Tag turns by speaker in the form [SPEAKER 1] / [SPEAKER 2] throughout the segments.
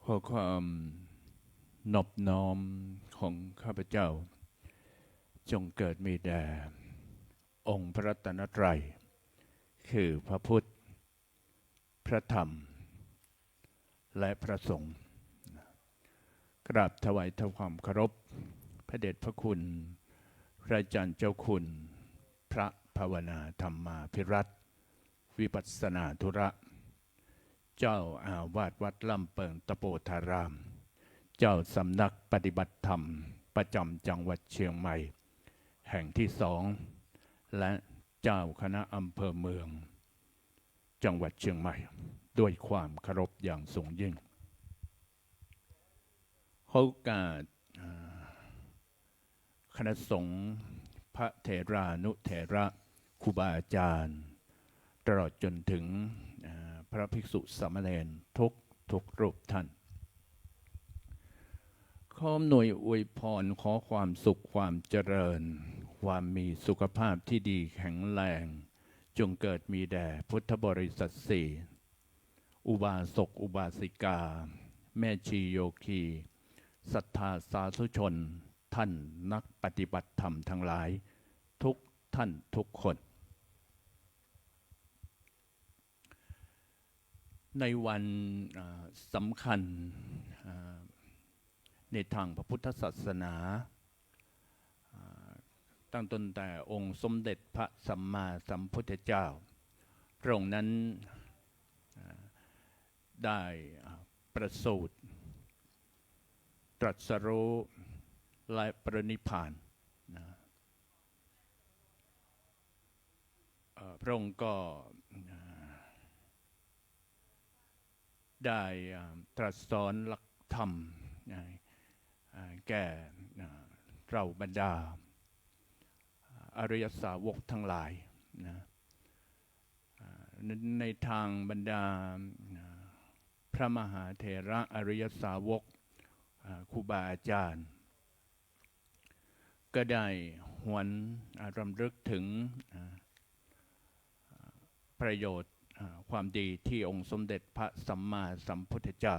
[SPEAKER 1] ขอความนอบน้อมของข้าพเจ้าจงเกิดมีแด่องค์พระรัตนตรัยคือพระพุทธพระธรรมและพระสงฆ์กราบถวายความเคารพพระเดชพระคุณพระอาจารย์เจ้าคุณพระภาวนาธรรมาภิรัตน์วิปัสสนาธุระเจ้าอาวาสวัดลำเปิงตะโปธารามเจ้าสำนักปฏิบัติธรรมประจำจังหวัดเชียงใหม่แห่งที่2และเจ้าคณะอำเภอเมืองจังหวัดเชียงใหม่ด้วยความเคารพอย่างสูงยิ่งโอกาสคณะสงฆ์พระเถรานุเถระครูบาอาจารย์ตลอดจนถึงพระภิกษุสามเณรทุกรูปท่านขอหน่วยอวยพรขอความสุขความเจริญความมีสุขภาพที่ดีแข็งแรงจงเกิดมีแด่พุทธบริษัทสี่อุบาสกอุบาสิกาแม่ชีโยคีศรัทธาสาธุชนท่านนักปฏิบัติธรรมทั้งหลายทุกท่านทุกคนในวันสำคัญในทางพระพุทธศาสนาตั้งต้นแต่องค์สมเด็จพระสัมมาสัมพุทธเจ้าพระองค์นั้นได้ประสูติตรัสรู้และปรินิพพานพระองค์ก็ได้ตรัสสอนหลักธรรมแก่เราบรรดาอริยสาวกทั้งหลายในทางบรรดาพระมหาเถระอริยสาวกครูบาอาจารย์ก็ได้หวนรำลึกถึงประโยชน์ความดีที่องค์สมเด็จพระสัมมาสัมพุทธเจ้า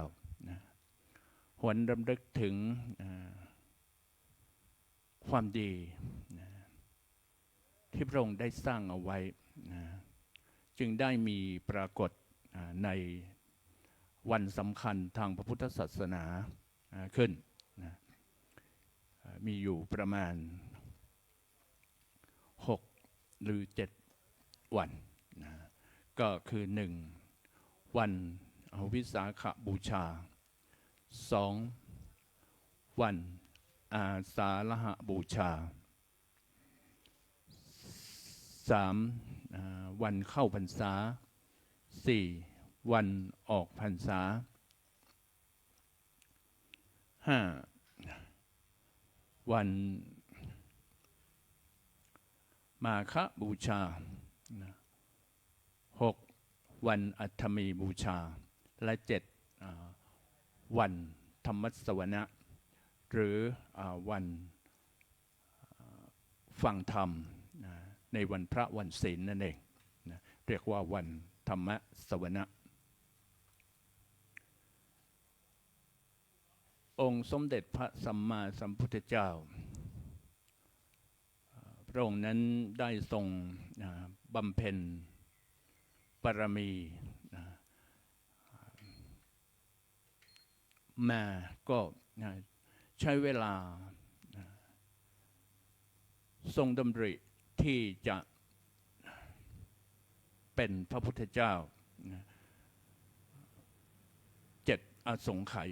[SPEAKER 1] หวนรำลึกถึงความดีที่พระองค์ได้สร้างเอาไว้จึงได้มีปรากฏในวันสำคัญทางพระพุทธศาสนาขึ้นมีอยู่ประมาณ6หรือ7วันก็คือ1วันวิสาขบูชา2วันอาสาฬหบูชา3วันเข้าพรรษา4วันออกพรรษา5วันมาฆบูชา6วันอัฐมีบูชาและ7วันธรรมสวนะหรือวันฟังธรรมในวันพระวันศีลนั่นเองเรียกว่าวันธรรมสวนะองค์สมเด็จพระสัมมาสัมพุทธเจ้าพระองค์นั้นได้ทรงบำเพ็ญบารมีมาก็ใช้เวลาทรงดำริที่จะเป็นพระพุทธเจ้า7อสงไขย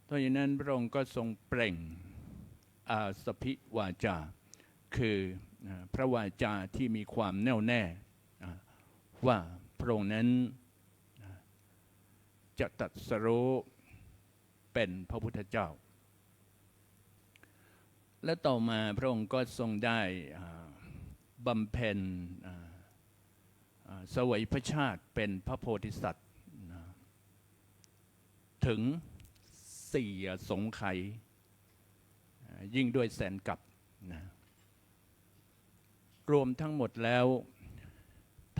[SPEAKER 1] เพราะฉะนั้นพระองค์ก็ทรงเปล่งอาสพิวาจาคือพระวาจาที่มีความแน่วแน่ว่าพระองค์นั้นจะตรัสรู้เป็นพระพุทธเจ้าและต่อมาพระองค์ก็ทรงได้บำเพ็ญเสวยพระชาติเป็นพระโพธิสัตว์ถึง4อสงไขยยิ่งด้วยแสนกับรวมทั้งหมดแล้ว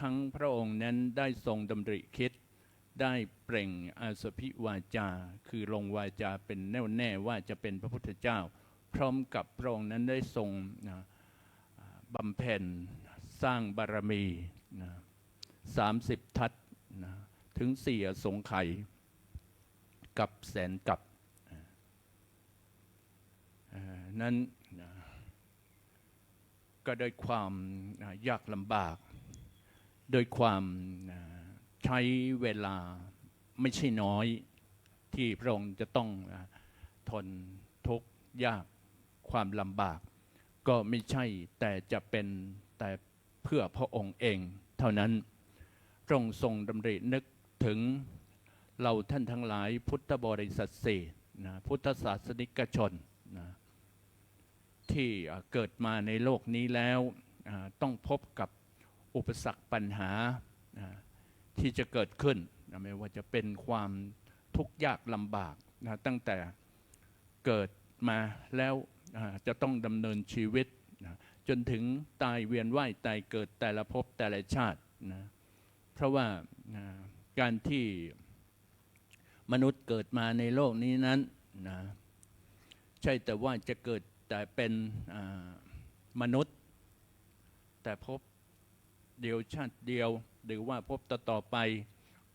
[SPEAKER 1] ทั้งพระองค์นั้นได้ทรงดำริคิดได้เปล่งอาสพิวาจาคือลงวาจาเป็นแน่วแน่ว่าจะเป็นพระพุทธเจ้าพร้อมกับพระองค์นั้นได้ทรงบำเพ็ญสร้างบารมี30 ทัศถึง4 อสงไขยกับแสนกับนั้นก็โดยความยากลำบากโดยความใช้เวลาไม่ใช่น้อยที่พระองค์จะต้องทนทุกข์ยากความลำบากก็ไม่ใช่แต่จะเป็นแต่เพื่อพระองค์เองเท่านั้นพระองค์ทรงดำรินึกถึงเราท่านทั้งหลายพุทธบริษัทสี่พุทธศาสนิกชนที่เกิดมาในโลกนี้แล้วต้องพบกับอุปสรรคปัญหาที่จะเกิดขึ้นไม่ว่าจะเป็นความทุกข์ยากลำบากตั้งแต่เกิดมาแล้วจะต้องดำเนินชีวิตจนถึงตายเวียนว่ายตายเกิดแต่ละภพแต่ละชาติเพราะว่าการที่มนุษย์เกิดมาในโลกนี้นั้นใช่แต่ว่าจะเกิดแต่เป็นมนุษย์แต่ภพเดียวชาติเดียวหรือว่าภพต่อไป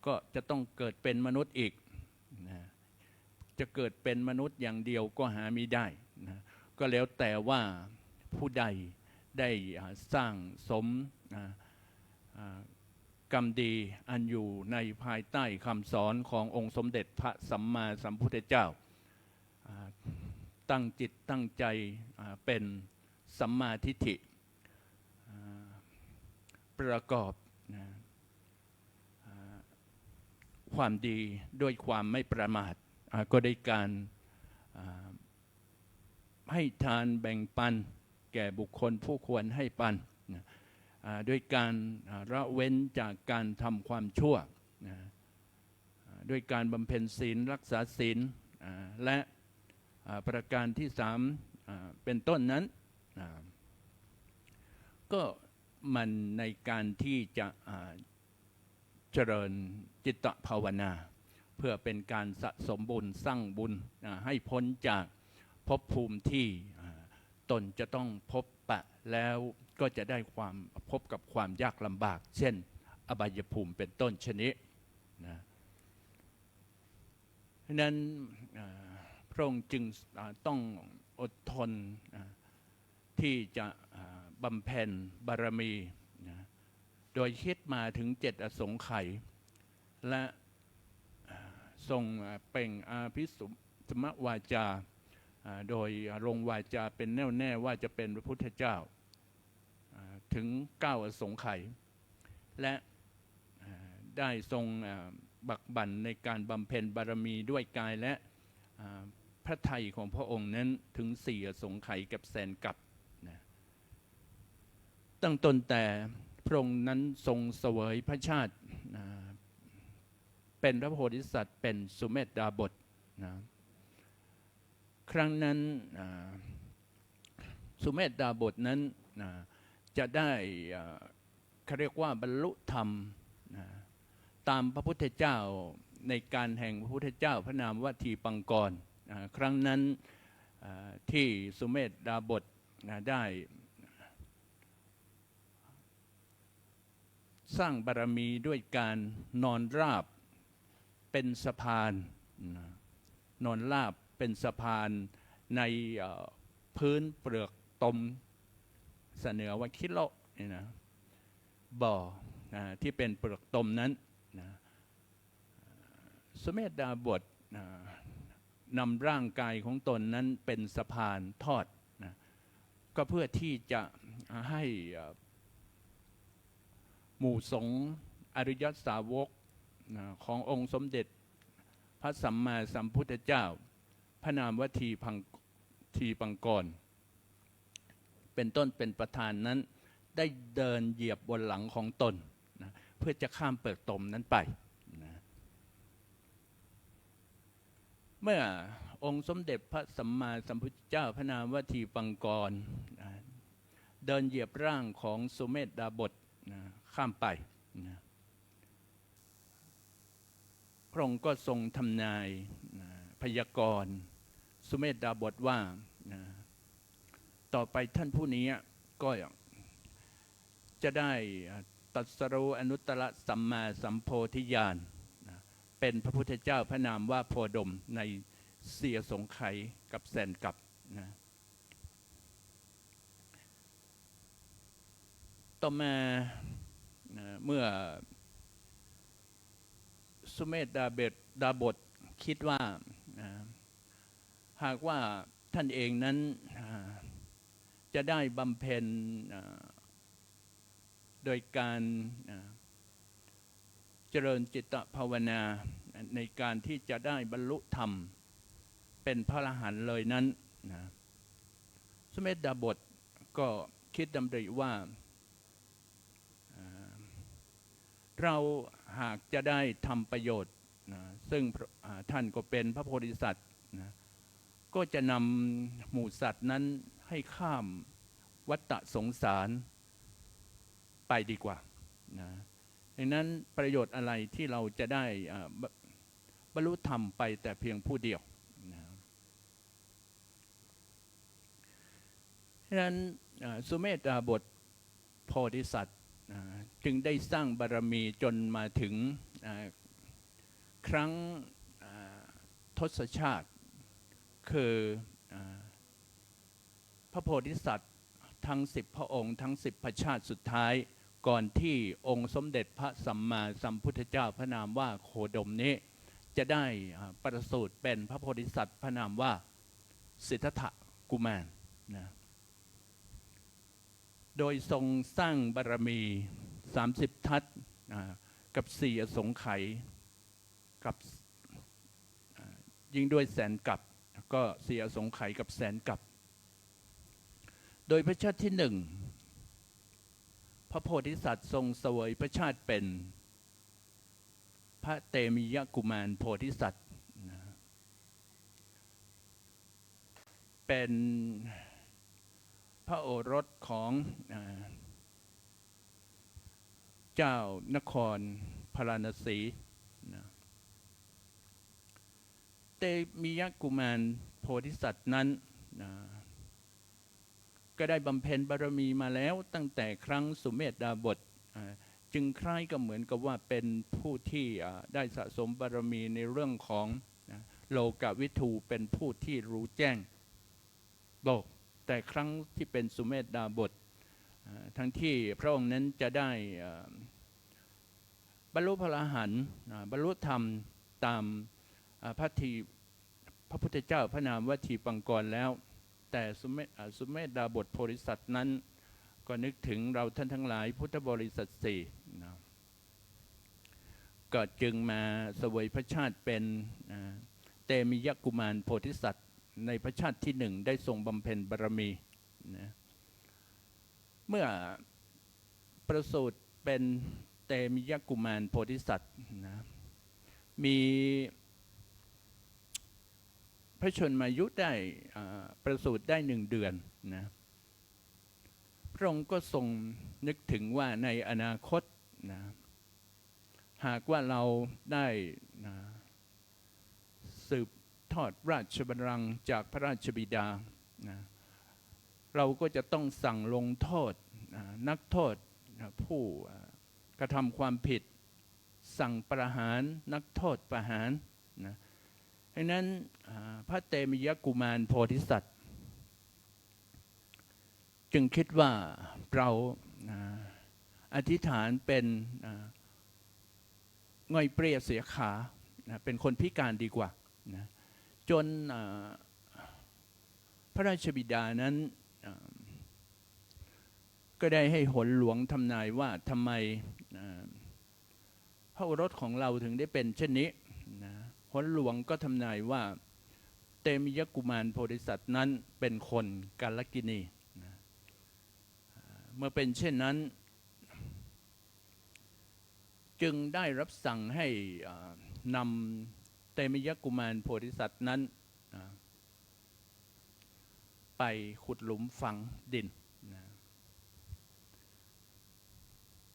[SPEAKER 1] ก็จะต้องเกิดเป็นมนุษย์อีกจะเกิดเป็นมนุษย์อย่างเดียวก็หาไม่ได้ก็แล้วแต่ว่าผู้ใดได้สร้างสมกรรมดีอันอยู่ในภายใต้คำสอนขององค์สมเด็จพระสัมมาสัมพุทธเจ้าตั้งจิตตั้งใจเป็นสัมมาทิฏฐิประกอบความดีด้วยความไม่ประมาทก็ได้การให้ทานแบ่งปันแก่บุคคลผู้ควรให้ปันด้วยการละเว้นจากการทำความชั่วด้วยการบำเพ็ญศีลรักษาศีลและประการที่3เป็นต้นนั้นก็มันในการที่จะเจริญจิตภาวนาเพื่อเป็นการสะสมบุญสร้างบุญให้พ้นจากภพภูมิที่ตนจะต้องพบปะแล้วก็จะได้ความพบกับความยากลำบากเช่นอบายภูมิเป็นต้นชนิดฉะนั้นพระองค์จึงต้องอดทนที่จะบำเพ็ญบารมีโดยคิดมาถึง7 อสงไขยและทรงเปล่งอาภิสมวาจาโดยลงวาจาเป็นแน่วแน่ว่าจะเป็นพระพุทธเจ้าถึง9 อสงไขยและได้ทรงบักบั่นในการบำเพ็ญบารมีด้วยกายและพระทัยของพระองค์นั้นถึง4 อสงไขยกับแสนกับตั้งต้นแต่พระองค์นั้นทรงเสวยพระชาติเป็นพระโพธิสัตว์เป็นสุเมธดาบสครั้งนั้นสุเมธดาบสนั้นจะได้เขาเรียกว่าบรรลุธรรมตามพระพุทธเจ้าในการแห่งพระพุทธเจ้าพระนามวัตถีปังกรครั้งนั้นที่สุเมธดาบสได้สร้างบารมีด้วยการนอนราบเป็นสะพานนอนราบเป็นสะพานในพื้นเปลือกตมเสนอว่าคิโลนี่นะบ่อที่เป็นเปลือกตมนั้นสุเมธดาบสนำร่างกายของตนนั้นเป็นสะพานทอดก็เพื่อที่จะให้หมู่สงฆ์อริยสาวกขององค์สมเด็จพระสัมมาสัมพุทธเจ้าพระนามวัตถีปังกรเป็นต้นเป็นประธานนั้นได้เดินเหยียบบนหลังของตนเพื่อจะข้ามเปลือกตมนั้นไปเมื่อองค์สมเด็จพระสัมมาสัมพุทธเจ้าพระนามวัตถีปังกรเดินเหยียบร่างของสุเมธดาบส ข้ามไปนะพระองค์ก็ทรงทำนายพยากรณ์สุเมธดาบทว่าต่อไปท่านผู้นี้ก็จะได้ตรัสรู้อนุตตรสัมมาสัมโพธิญาณเป็นพระพุทธเจ้าพระนามว่าโพดมในเสียสงไขยกับแสนกับนะต่อมาเมื่อสุเมธดาบทคิดว่าหากว่าท่านเองนั้นจะได้บำเพ็ญโดยการเจริญจิตภาวนาในการที่จะได้บรรลุธรรมเป็นพระอรหันต์เลยนั้นสุเมธดาบทก็คิดดำริว่าเราหากจะได้ทำประโยชน์ซึ่งท่านก็เป็นพระโพธิสัตว์ก็จะนำหมู่สัตว์นั้นให้ข้ามวัฏสงสารไปดีกว่าดังนั้นประโยชน์อะไรที่เราจะได้บรรลุธรรมไปแต่เพียงผู้เดียวดังนั้นสุเมธดาบทโพธิสัตว์จึงได้สร้างบารมีจนมาถึงครั้งทศชาติคือพระโพธิสัตว์ทั้ง10พระองค์ทั้ง10พระชาติสุดท้ายก่อนที่องค์สมเด็จพระสัมมาสัมพุทธเจ้าพระนามว่าโคดมนี้จะได้ประสูติเป็นพระโพธิสัตว์พระนามว่าสิทธัตถกุมารนะโดยทรงสร้างบารมี30ทัศกับ4อสงไขยกับยิ่งด้วยแสนกับก็4อสงไขยกับแสนกับโดยพระชาติที่1พระโพธิสัตว์ทรงเสวยพระชาติเป็นพระเตมิยกุมารโพธิสัตว์เป็นพระโอรสของเจ้านครพาราณสีเตมิยกุมารโพธิสัตว์นั้นก็ได้บำเพ็ญบารมีมาแล้วตั้งแต่ครั้งสุเมธดาบทจึงคล้ายกับเหมือนกับว่าเป็นผู้ที่ได้สะสมบารมีในเรื่องของโลกวิทูเป็นผู้ที่รู้แจ้งโลกแต่ครั้งที่เป็นสุเมธดาบททั้งที่พระองค์นั้นจะได้บรรลุพระอรหันต์บรรลุธรรมตามพระพุทธเจ้าพระนามว่าทีปังกรแล้วแต่สุเมธดาบทโพธิสัตว์นั้นก็นึกถึงเราท่านทั้งหลายพุทธบริษัท4ก็จึงมาเสวยพระชาติเป็นเตมิยกุมารโพธิสัตว์ในพระชาติที่1ได้ทรงบำเพ็ญบารมีเมื่อประสูติเป็นเตมิยกุมารโพธิสัตว์มีพระชนมายุได้ประสูติได้1 เดือนนะพระองค์ก็ทรงนึกถึงว่าในอนาคตนะหากว่าเราได้สืบทอดราชบัลลังก์จากพระราชบิดานะเราก็จะต้องสั่งลงโทษนักโทษผู้กระทำความผิดสั่งประหารนักโทษประหารนะดังนั้นพระเตมิยกุมารโพธิสัตว์จึงคิดว่าเราอธิษฐานเป็นง่อยเปรี้ยเสียขาเป็นคนพิการดีกว่านะจนพระราชบิดานั้นก็ได้ให้หนหลวงทำนายว่าทำไมพระโอรสของเราถึงได้เป็นเช่นนี้หนหลวงก็ทำนายว่าเตมิยกุมารโพธิสัตว์นั้นเป็นคนกาลกิณีเมื่อเป็นเช่นนั้นจึงได้รับสั่งให้นำเตมิยกุมารโพธิสัตว์นั้นไปขุดหลุมฝังดิน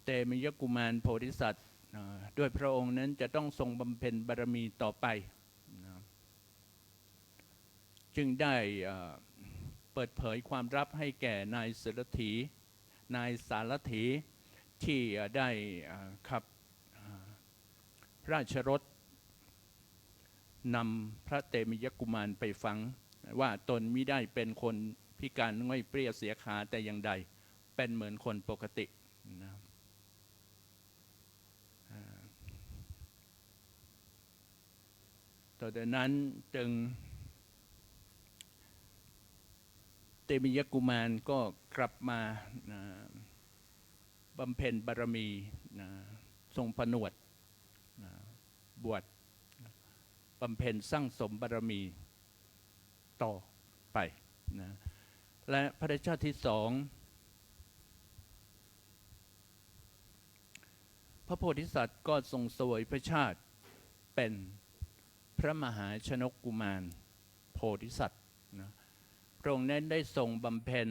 [SPEAKER 1] เตมิยกุมารโพธิสัตว์ด้วยพระองค์นั้นจะต้องทรงบำเพ็ญบารมีต่อไปจึงได้เปิดเผยความลับให้แก่นายสารถีที่ได้ขับพระราชรถนำพระเตมิยกุมารไปฝังว่าตนมิได้เป็นคนพิการง่อยเปรี้ยเสียขาแต่อย่างใดเป็นเหมือนคนปกตินะต่อจากนั้นจึงเตมิยกุมารก็กลับมาบำเพ็ญบารมีทรงผนวดบวชบำเพ็ญสร้างสมบารมีต่อไปนะและพระชาติที่สองพระโพธิสัตว์ก็ทรงเสวยพระชาติเป็นพระมหาชนกกุมารโพธิสัตว์นะพระองค์นั้นได้ทรงบำเพ็ญ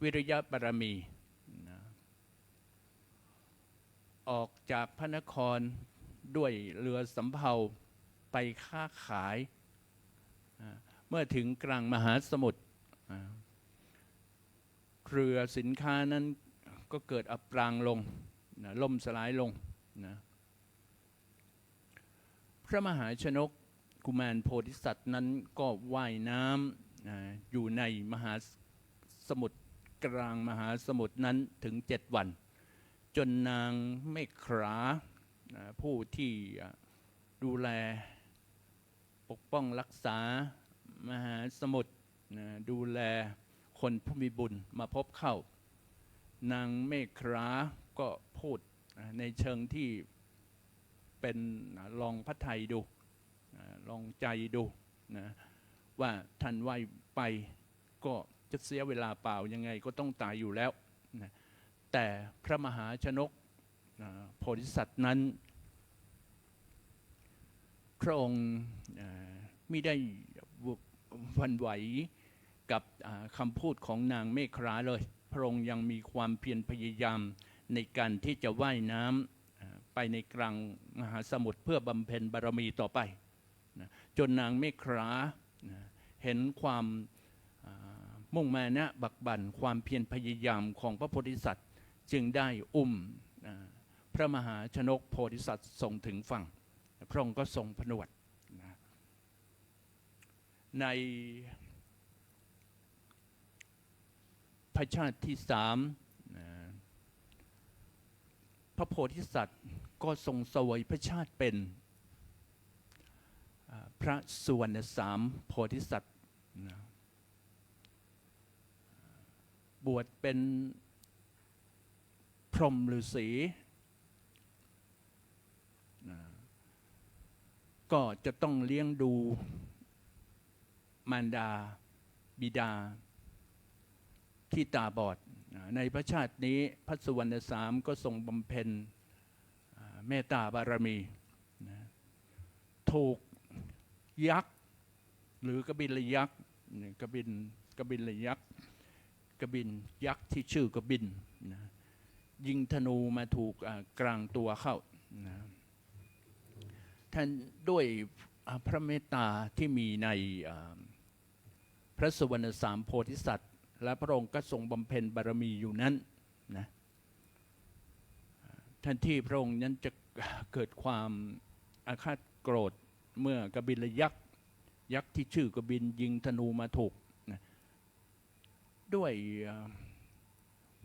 [SPEAKER 1] วิริยะบารมีนะออกจากพระนครด้วยเรือสำเภาไปค้าขายเมื่อถึงกลางมหาสมุทรเรือสินค้านั้นก็เกิดอับปรางลงล่มสลายลงนะพระมหาชนกกุมารโพธิสัตว์นั้นก็ว่ายน้ำอยู่ในมหาสมุทรกลางมหาสมุทรนั้นถึง7 วันจนนางเมขราผู้ที่ดูแลปกป้องรักษามหาสมุทรดูแลคนผู้มีบุญมาพบเข้านางเมขราก็พูดในเชิงที่เป็นลองพระทัยดูลองใจดูนะว่าท่านไหวไปก็จะเสียเวลาเปล่ายังไงก็ต้องตายอยู่แล้วนะแต่พระมหาชนกโพธิสัตว์นั้นพระองค์ไม่ได้หวั่นไหวกับคำพูดของนางเมขราเลยพระองค์ยังมีความเพียรพยายามในการที่จะว่ายน้ำไปในกลางมหาสมุทรเพื่อบำเพ็ญบารมีต่อไปนะจนนางเมขราเห็นความมุ่งมานะบักบั่นความเพียรพยายามของพระโพธิสัตว์จึงได้อุ้มพระมหาชนกโพธิสัตว์ส่งถึงฝั่งพระองค์ก็ทรงผนวดนะในพระชาติที่3พระโพธิสัตว์ก็ทรงเสวยพระชาติเป็นพระสุวรรณสามโพธิสัตว์นะบวชเป็นพรหมฤาษีนะก็จะต้องเลี้ยงดูมารดาบิดาที่ตาบอดในพระชาตินี้พระสุวรรณสามก็ทรงบำเพ็ญเมตตาบารมีนะถูกยักษ์หรือกบิลยักษ์กบิลยักษ์กบินยักษ์ที่ชื่อกบินนะยิงธนูมาถูกกลางตัวเข้านะท่านด้วยพระเมตตาที่มีในพระสุวรรณสามโพธิสัตว์และพระองค์ก็ทรงบำเพ็ญบารมีอยู่นั้นนะทันที่พระองค์นั้นจะเกิดความอาฆาตโกรธเมื่อกบิลยักษ์ที่ชื่อกบินยิงธนูมาถูกนะด้วย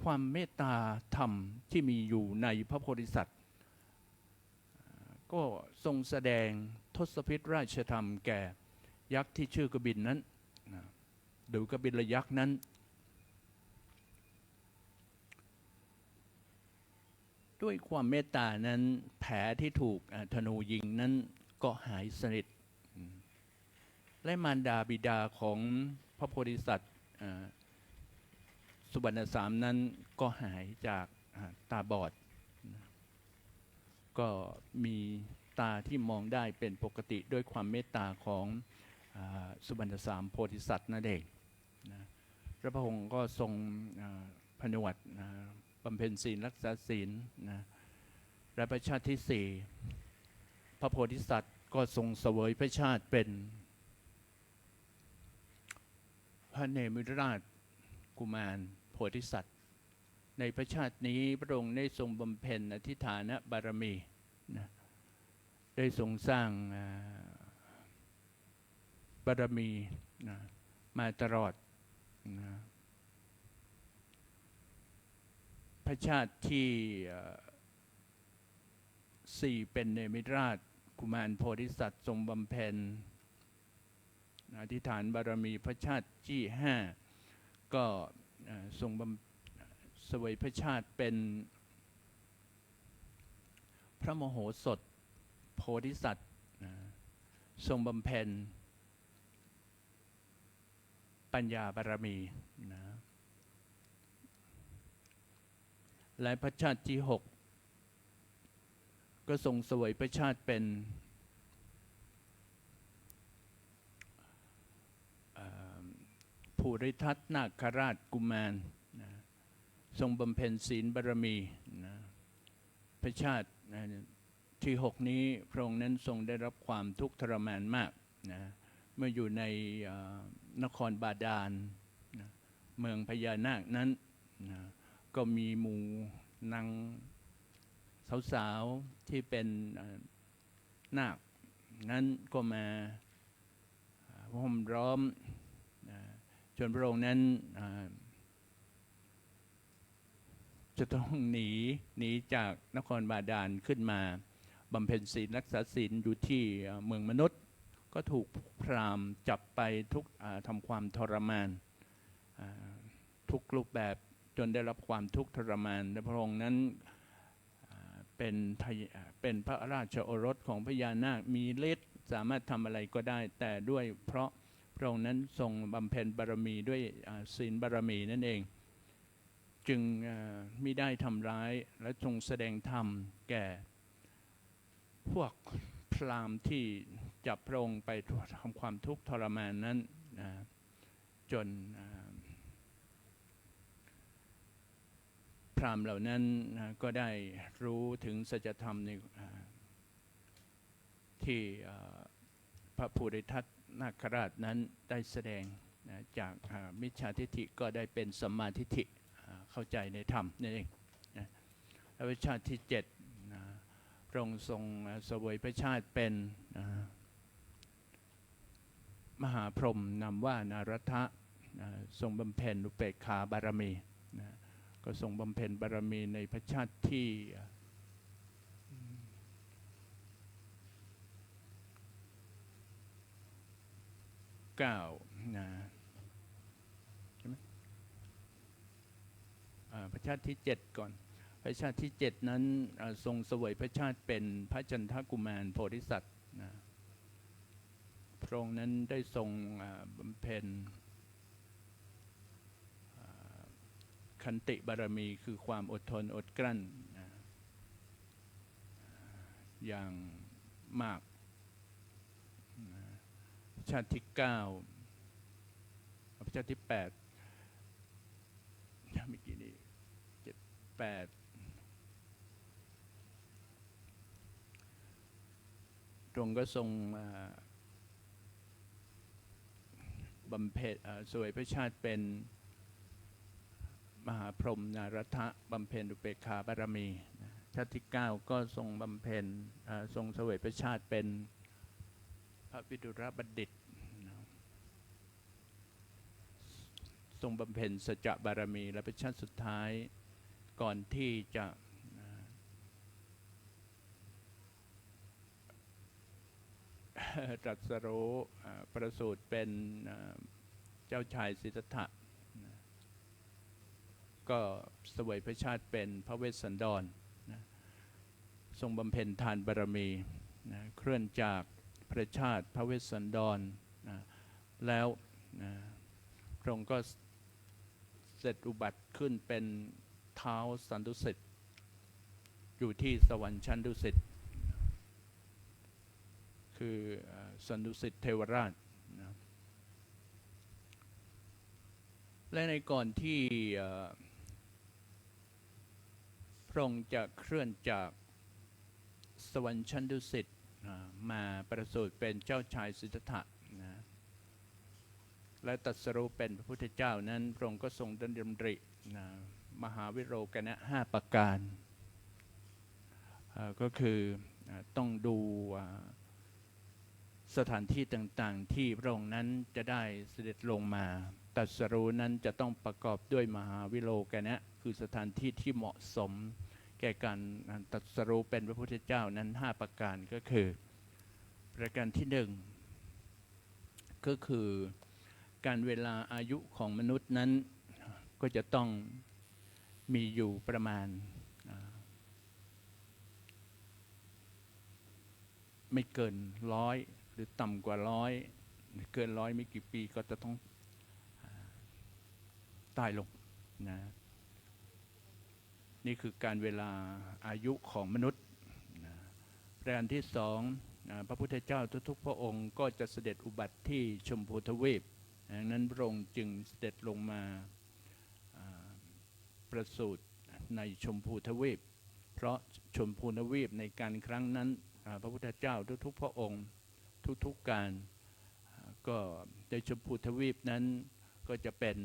[SPEAKER 1] ความเมตตาธรรมที่มีอยู่ในพระโพธิสัตว์ก็ทรงแสดงทศพิธราชธรรมแก่ยักษ์ที่ชื่อกบินนั้นหรือกบิลยักษ์นั้นด้วยความเมตตานั้นแผลที่ถูกธนูยิงนั้นก็หายสนิทและมารดาบิดาของพระโพธิสัตว์สุวรรณสามนั้นก็หายจากตาบอดก็มีตาที่มองได้เป็นปกติด้วยความเมตตาของสุวรรณสามโพธิสัตว์นั่นเองพระองค์ก็ทรงผนวดบ ำเพ็ญศีลรักษาศีลนะและพระชาติที่ 4พระโพธิสัตว์ก็ทรงเสวยพระชาติเป็นพระเนมิราชกุมารโพธิสัตว์ในพระชาตินี้พระองค์ได้ทรงบำเพ็ญอธิฐานบารมีนะได้ทรงสร้างบารมีนะมาตลอดนะพระชาติที่ 4เป็นเนมิราชกุมารโพธิสัตว์ทรงบำเพ็ญอธิษฐานบารมีพระชาติที่ 5ก็ทรงเสวยพระชาติเป็นพระมโหสถโพธิสัตว์ทรงบำเพ็ญปัญญาบารมีนะและพระชาติที่ 6ก็ทรงเสวยพระชาติเป็นภูริทัตนาคราชกุมารนะทรงบำเพ็ญศีลบารมีนะพระชาติที่ 6นี้พระองค์นั้นทรงได้รับความทุกข์ทรมานมากนะเมื่ออยู่ในนครบาดาลนะเมืองพญานาคนั้นนะก็มีหมู่นางสาวๆที่เป็นนาคนั้นก็มาห้อมล้อมจนพระองค์นั้นจะต้องหนีจากนครบาดาลขึ้นมาบำเพ็ญศีลรักษาศีลอยู่ที่เมืองมนุษย์ก็ถูกพราหมณ์จับไปทำความทรมานทุกรูปแบบจนได้รับความทุกข์ทรมานและพระองค์นั้นเป็นพระราชโอรสของพญานาคมีฤทธิ์สามารถทำอะไรก็ได้แต่ด้วยเพราะพระองค์นั้นทรงบำเพ็ญบารมีด้วยศีลบารมีนั่นเองจึงมิได้ทำร้ายและทรงแสดงธรรมแก่พวกพราหมณ์ที่จับพระองค์ไปทำความทุกข์ทรมานนั้นจนพราหมณ์เหล่านั้นก็ได้รู้ถึงสัจธรรมในที่พระภูริทัตนาคราชนั้นได้แสดงจากมิจฉาทิฏฐิก็ได้เป็นสัมมาทิฏฐิเข้าใจในธรรมนั่นเองและพระชาติที่ 7พระองค์ทรงเสวยพระชาติเป็นมหาพรหมนามว่านารถะทรงบำเพ็ญอุเบกขาบารมีก็ทรงบำเพ็ญบารมีในพระชาติที่9นะใช่ไหมพระชาติที่ 7ก่อนพระชาติที่ 7นั้นทรงเสวยพระชาติเป็นพระจันทกุมารโพธิสัตว์นะพระองค์นั้นได้ทรงบำเพ็ญขันติบารมีคือความอดทนอดกลั้นอย่างมากชาติที่ 9ชาติที่ 8เมื่อกี้นี้7 8ตรงก็ทรงบำเพ็ญเสวยพระชาติเป็นมหาพรหมนารถะบำเพ็ญอุเบกขาบารมีชาติที่ 9ก็ทรงบำเพ็ญทรงเสวยพระชาติเป็นพระวิดุรบัณฑิตทรงบำเพ็ญสัจจะบารมีและพระชาติสุดท้ายก่อนที่จะตรัสรู้ประสูติเป็นเจ้าชายสิทธัตถะก็เสวยพระชาติเป็นพระเวสสันดรทรงบำเพ็ญทานบารมีเคลื่อนจากพระชาติพระเวสสันดรแล้วพระองค์ก็เสร็จอุบัติขึ้นเป็นท้าวสันตุสิทธิ์อยู่ที่สวรรค์ชั้นดุสิตคือสันตุสิทธิ์เทวราชและในก่อนที่ ระองค์จะเคลื่อนจากสวรรค์ชั้นดุสิตมาประสูติเป็นเจ้าชายสิทธัตถะนะและตรัสรู้เป็นพระพุทธเจ้านั้นพระองค์ก็ทรงดำรินะมหาวิโรจนะ5ประการก็คือต้องดูสถานที่ต่างๆที่พระองค์นั้นจะได้เสด็จลงมาตรัสรู้นั้นจะต้องประกอบด้วยมหาวิโรจนะคือสถานที่ที่เหมาะสมแก่การตรัสรู้เป็นพระพุทธเจ้านั้น5ประการก็คือประการที่1ก็คือการเวลาอายุของมนุษย์นั้นก็จะต้องมีอยู่ประมาณไม่เกิน100หรือต่ำกว่า100เกิน100ไม่กี่ปีก็จะต้องตายลงนะนี่คือการเวลาอายุของมนุษย์นะประการที่2พระพุทธเจ้าทุกๆพระองค์ก็จะเสด็จอุบัติที่ชมพูทวีปดังนั้นพระองค์จึงเสด็จลงมาประสูติในชมพูทวีปเพราะชมพูทวีปในการครั้งนั้นพระพุทธเจ้าทุกๆพระองค์ทุกๆการก็ในชมพูทวีปนั้นก็จะเป็น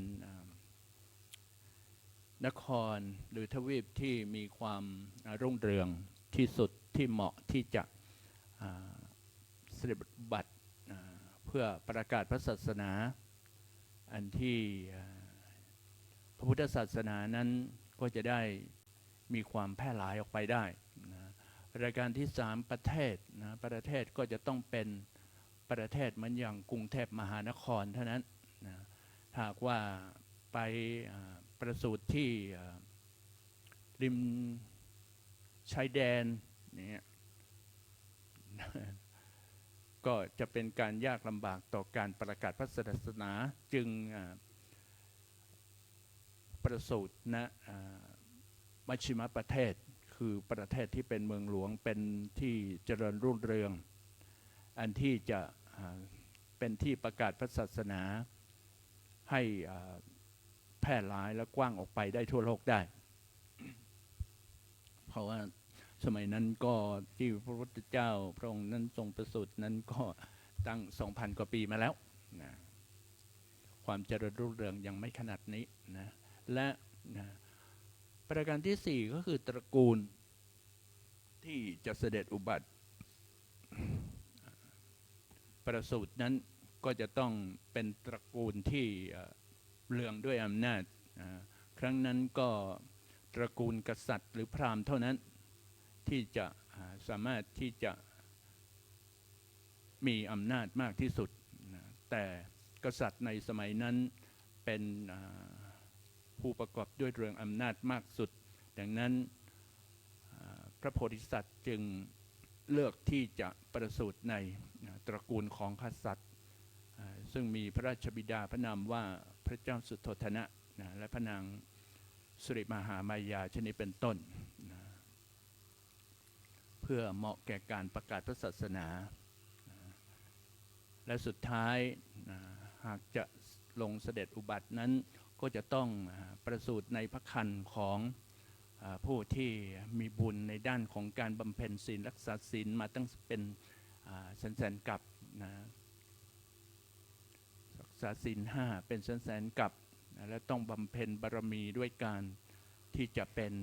[SPEAKER 1] นครหรือทวีปที่มีความรุ่งเรืองที่สุดที่เหมาะที่จะเสด็จอุบัติเพื่อประกาศพระศาสนาอันที่พระพุทธศาสนานั้นก็จะได้มีความแพร่หลายออกไปได้นะรายการที่3ประเทศนะประเทศก็จะต้องเป็นประเทศเหมือนอย่างกรุงเทพมหานครเท่านั้นนะหากว่าไปประสูติที่ริมชายแดนนี่ก็จะเป็นการยากลำบากต่อการประกาศพระศาสนาจึงประสูติณมัชชิมประเทศคือประเทศที่เป็นเมืองหลวงเป็นที่เจริญรุ่งเรืองอันที่จะเป็นที่ประกาศพระศาสนาให้แพร่หลายและกว้างออกไปได้ทั่วโลกได้เพราะว่าสมัยนั้นก็ที่พระพุทธเจ้าพระองค์นั้นทรงประสูตินั้นก็ตั้ง 2,000 กว่าปีมาแล้วนะความเจริญรุ่งเรืองยังไม่ขนาดนี้นะและนะประการที่4ก็คือตระกูลที่จะเสด็จอุบัติประสูตินั้นก็จะต้องเป็นตระกูลที่เรืองด้วยอำนาจครั้งนั้นก็ตระกูลกษัตริย์หรือพราหมณ์เท่านั้นที่จะสามารถที่จะมีอำนาจมากที่สุดแต่กษัตริย์ในสมัยนั้นเป็นผู้ประกอบด้วยเรืองอำนาจมากสุดดังนั้นพระโพธิสัตว์จึงเลือกที่จะประสูติในตระกูลของกษัตริย์ซึ่งมีพระราชบิดาพระนามว่าพระเจ้าสุโธทนะและพระนางสิริมหามายาชนิดเป็นต้นเพื่อเหมาะแก่การประกาศพระศาสนาและสุดท้ายหากจะลงเสด็จอุบัตินั้นก็จะต้องประสูติในพระครรภ์ของผู้ที่มีบุญในด้านของการบำเพ็ญศีลรักษาศีลมาตั้งเป็นแสนๆกับรักษาศีล5เป็นแสนๆกับและต้องบำเพ็ญบารมีด้วยการที่จะเป็น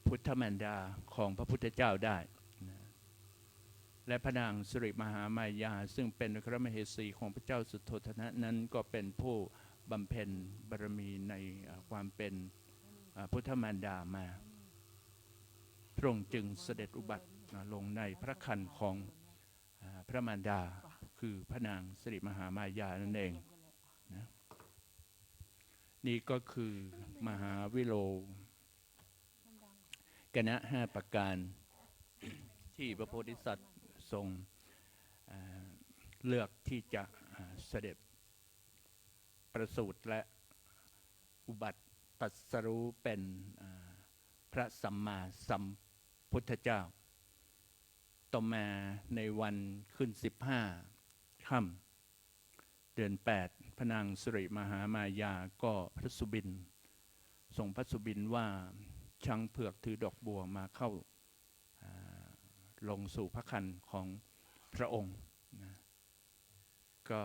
[SPEAKER 1] พุทธมารดาของพระพุทธเจ้าได้และพระนางสิริมหามายาซึ่งเป็นพระมเหสีของพระเจ้าสุโธทนะนั้นก็เป็นผู้บำเพ็ญบารมีในความเป็นพุทธมารดามาพระองค์จึงเสด็จอุบัติลงในพระครรภ์ของพระมารดาคือพระนางสิริมหามายานั่นเองนะนี่ก็คือมหาวิโรจนะ5ประการที่พระโพธิสัตว์ทรงเลือกที่จะเสด็จประสูติและอุบัติตรัสรู้เป็นพระสัมมาสัมพุทธเจ้าต่อมาในวันขึ้น15ค่ำเดือน8พระนางสิริมหามายาก็พระสุบิน ทรงพระสุบินว่าช้างเผือกถือดอกบัวมาเข้าลงสู่พระคันของพระองค์นะก็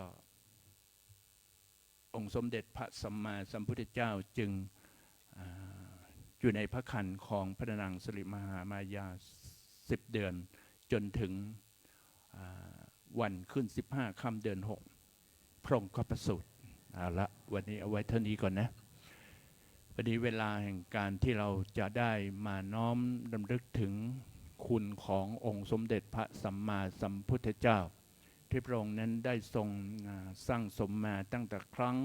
[SPEAKER 1] องค์สมเด็จพระสัมมาสัมพุทธเจ้าจึงอยู่ในพระคันของพระนางสิริมหามายา10 เดือนจนถึงวันขึ้น15 ค่ำเดือน 6พระองค์ก็ประสูติเอาละวันนี้เอาไว้เท่านี้ก่อนนะวันนี้เวลาแห่งการที่เราจะได้มาน้อมรำลึกถึงคุณขององค์สมเด็จพระสัมมาสัมพุทธเจ้าที่พระองค์นั้นได้ทรงสร้างสมมาตั้งแต่ครั้ง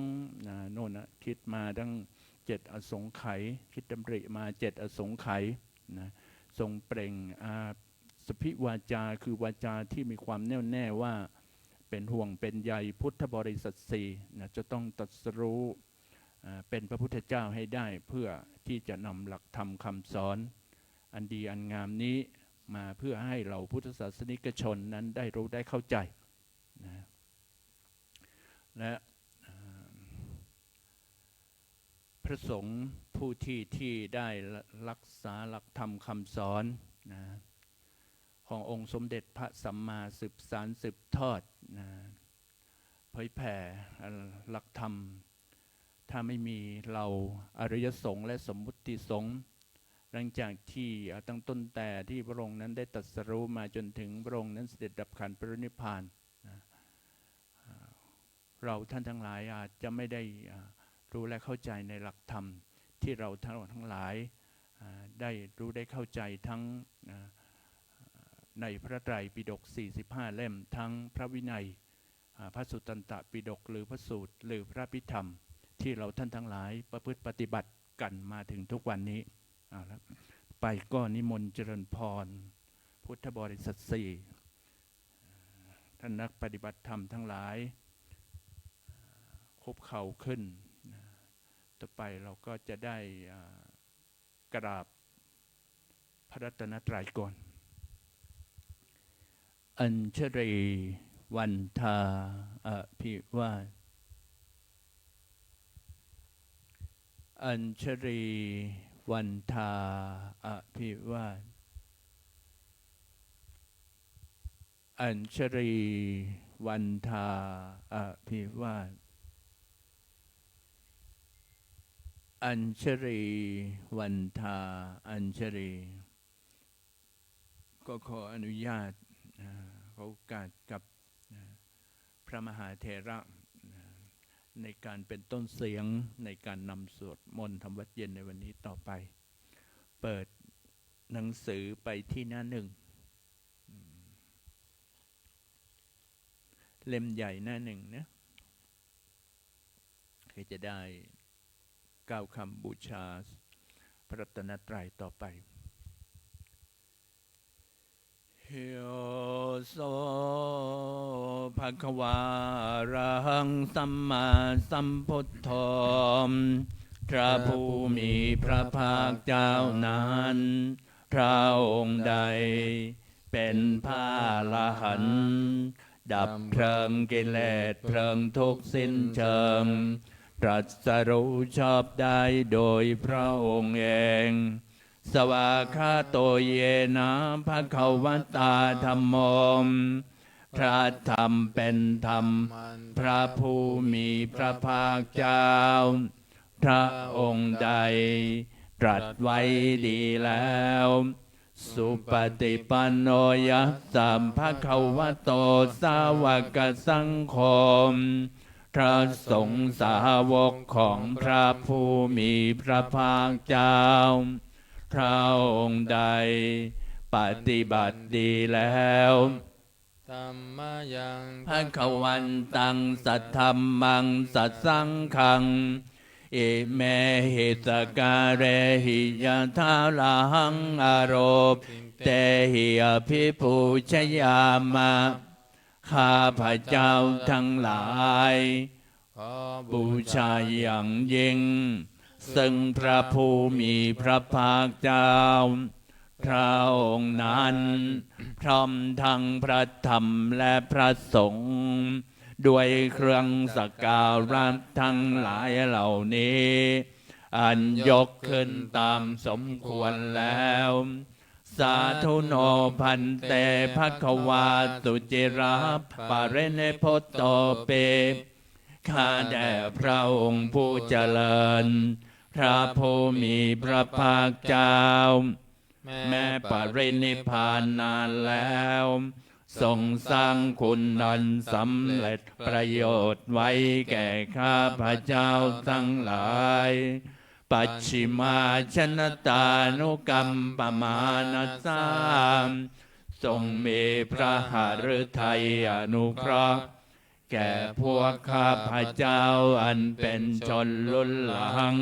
[SPEAKER 1] โน่นคิดมาตั้ง7 อสงไขยคิดดำริมา7 อสงไขยนะทรงเปล่งสภิวาจาคือวาจาที่มีความแน่วแน่ว่าเป็นห่วงเป็นใยพุทธบริษัท4นะจะต้องตรัสรู้เป็นพระพุทธเจ้าให้ได้เพื่อที่จะนำหลักธรรมคำสอนอันดีอันงามนี้มาเพื่อให้เราพุทธศาสนิกชนนั้นได้รู้ได้เข้าใจนะและพระสงฆ์ผู้ที่ได้รักษาหลักธรรมคำสอนนะขององค์สมเด็จพระสัมมาสืบสานสืบทอดนะเผยแผ่หลักธรรมถ้าไม่มีเราอริยสงฆ์และสมมุติสงฆ์หลังจากที่ตั้งต้นแต่ที่พระองค์นั้นได้ตรัสรู้มาจนถึงพระองค์นั้นเสด็จดับขันธ์ปรินิพพานนะเราท่านทั้งหลายอาจจะไม่ได้รู้และเข้าใจในหลักธรรมที่เราทั้งหลายได้รู้ได้เข้าใจทั้งในพระไตรปิฎก45 เล่มทั้งพระวินัยพระสุตตันตปิฎกหรือพระสูตรหรือพระภิธรรมที่เราท่านทั้งหลายประพฤติปฏิบัติกันมาถึงทุกวันนี้แล้วไปก็นิมนต์เจริญพรพุทธบริษัท4ท่านนักปฏิบัติธรรมทั้งหลายคุกเข่าขึ้นต่อไปเราก็จะได้กราบพระรัตนตรัยก่อนอัญชลีวันทาอภิวาทอัญชลีวันทาอภิวาทอัญชลีวันทาอภิวาทอัญชลีวันทาอัญชลีก็ขออนุญาตขอโอกาสกับพระมหาเถระในการเป็นต้นเสียงในการนำสวดมนต์ทำวัดเย็นในวันนี้ต่อไปเปิดหนังสือไปที่หน้า 1เล่มใหญ่หน้า 1นะคือจะได้กล่าวคำบูชาพระรัตนตรัยต่อไปโยโสภะคะวาอะระหังสัมมาสัมพุทโธพระผู้มีพระภาคเจ้านั้นพระองค์ใดเป็นพระอรหันต์ดับเพลิงกิเลสเพลิงทุกข์สิ้นเชิงตรัสรู้ชอบได้โดยพระองค์เองสวากขาโตเยนะภควตาธัมโมพระธรรมเป็นธรรมพระผู้มีพระภาคเจ้าพระองค์ใดตรัสไว้ดีแล้วสุปฏิปันโนยัสสะภควโตสาวกสังโฆพระสงฆ์สาวกของพระผู้มีพระภาคเจ้าพระองค์ใดปฏิบัติดีแล้วธัมมายังภควันตังสัทธัมมังสัทสังฆังอิเมหิสการเรหิยะทาลังอโรปเตหิอภิปูชยามะข้าพเจ้าทั้งหลายขอบูชาอย่างยิ่งซึ่งพระผู้มีพระภาคเจ้าพระองค์นั้นพร้อมทั้งพระธรรมและพระสงฆ์ด้วยเครื่องสักการะทั้งหลายเหล่านี้ อันยกขึ้นตามสมควรแล้วสาธุโนพันเตภควาตุจิราปะเรเนโพโตเปข้าแด่พระองค์ผู้เจริญพระผู้มีพระภาคเจ้าแม้ปรินิพพานนานแล้วทรงสร้างคุณนันสำเร็จประโยชน์ไว้แก่ข้าพเจ้าทั้งหลายปัจฉิมาชนตานุกรรมปมาณสามทรงมีพระหฤทัยอนุเคราะห์แก่พวกข้าพเจ้าอันเป็นชนรุ่นหลัง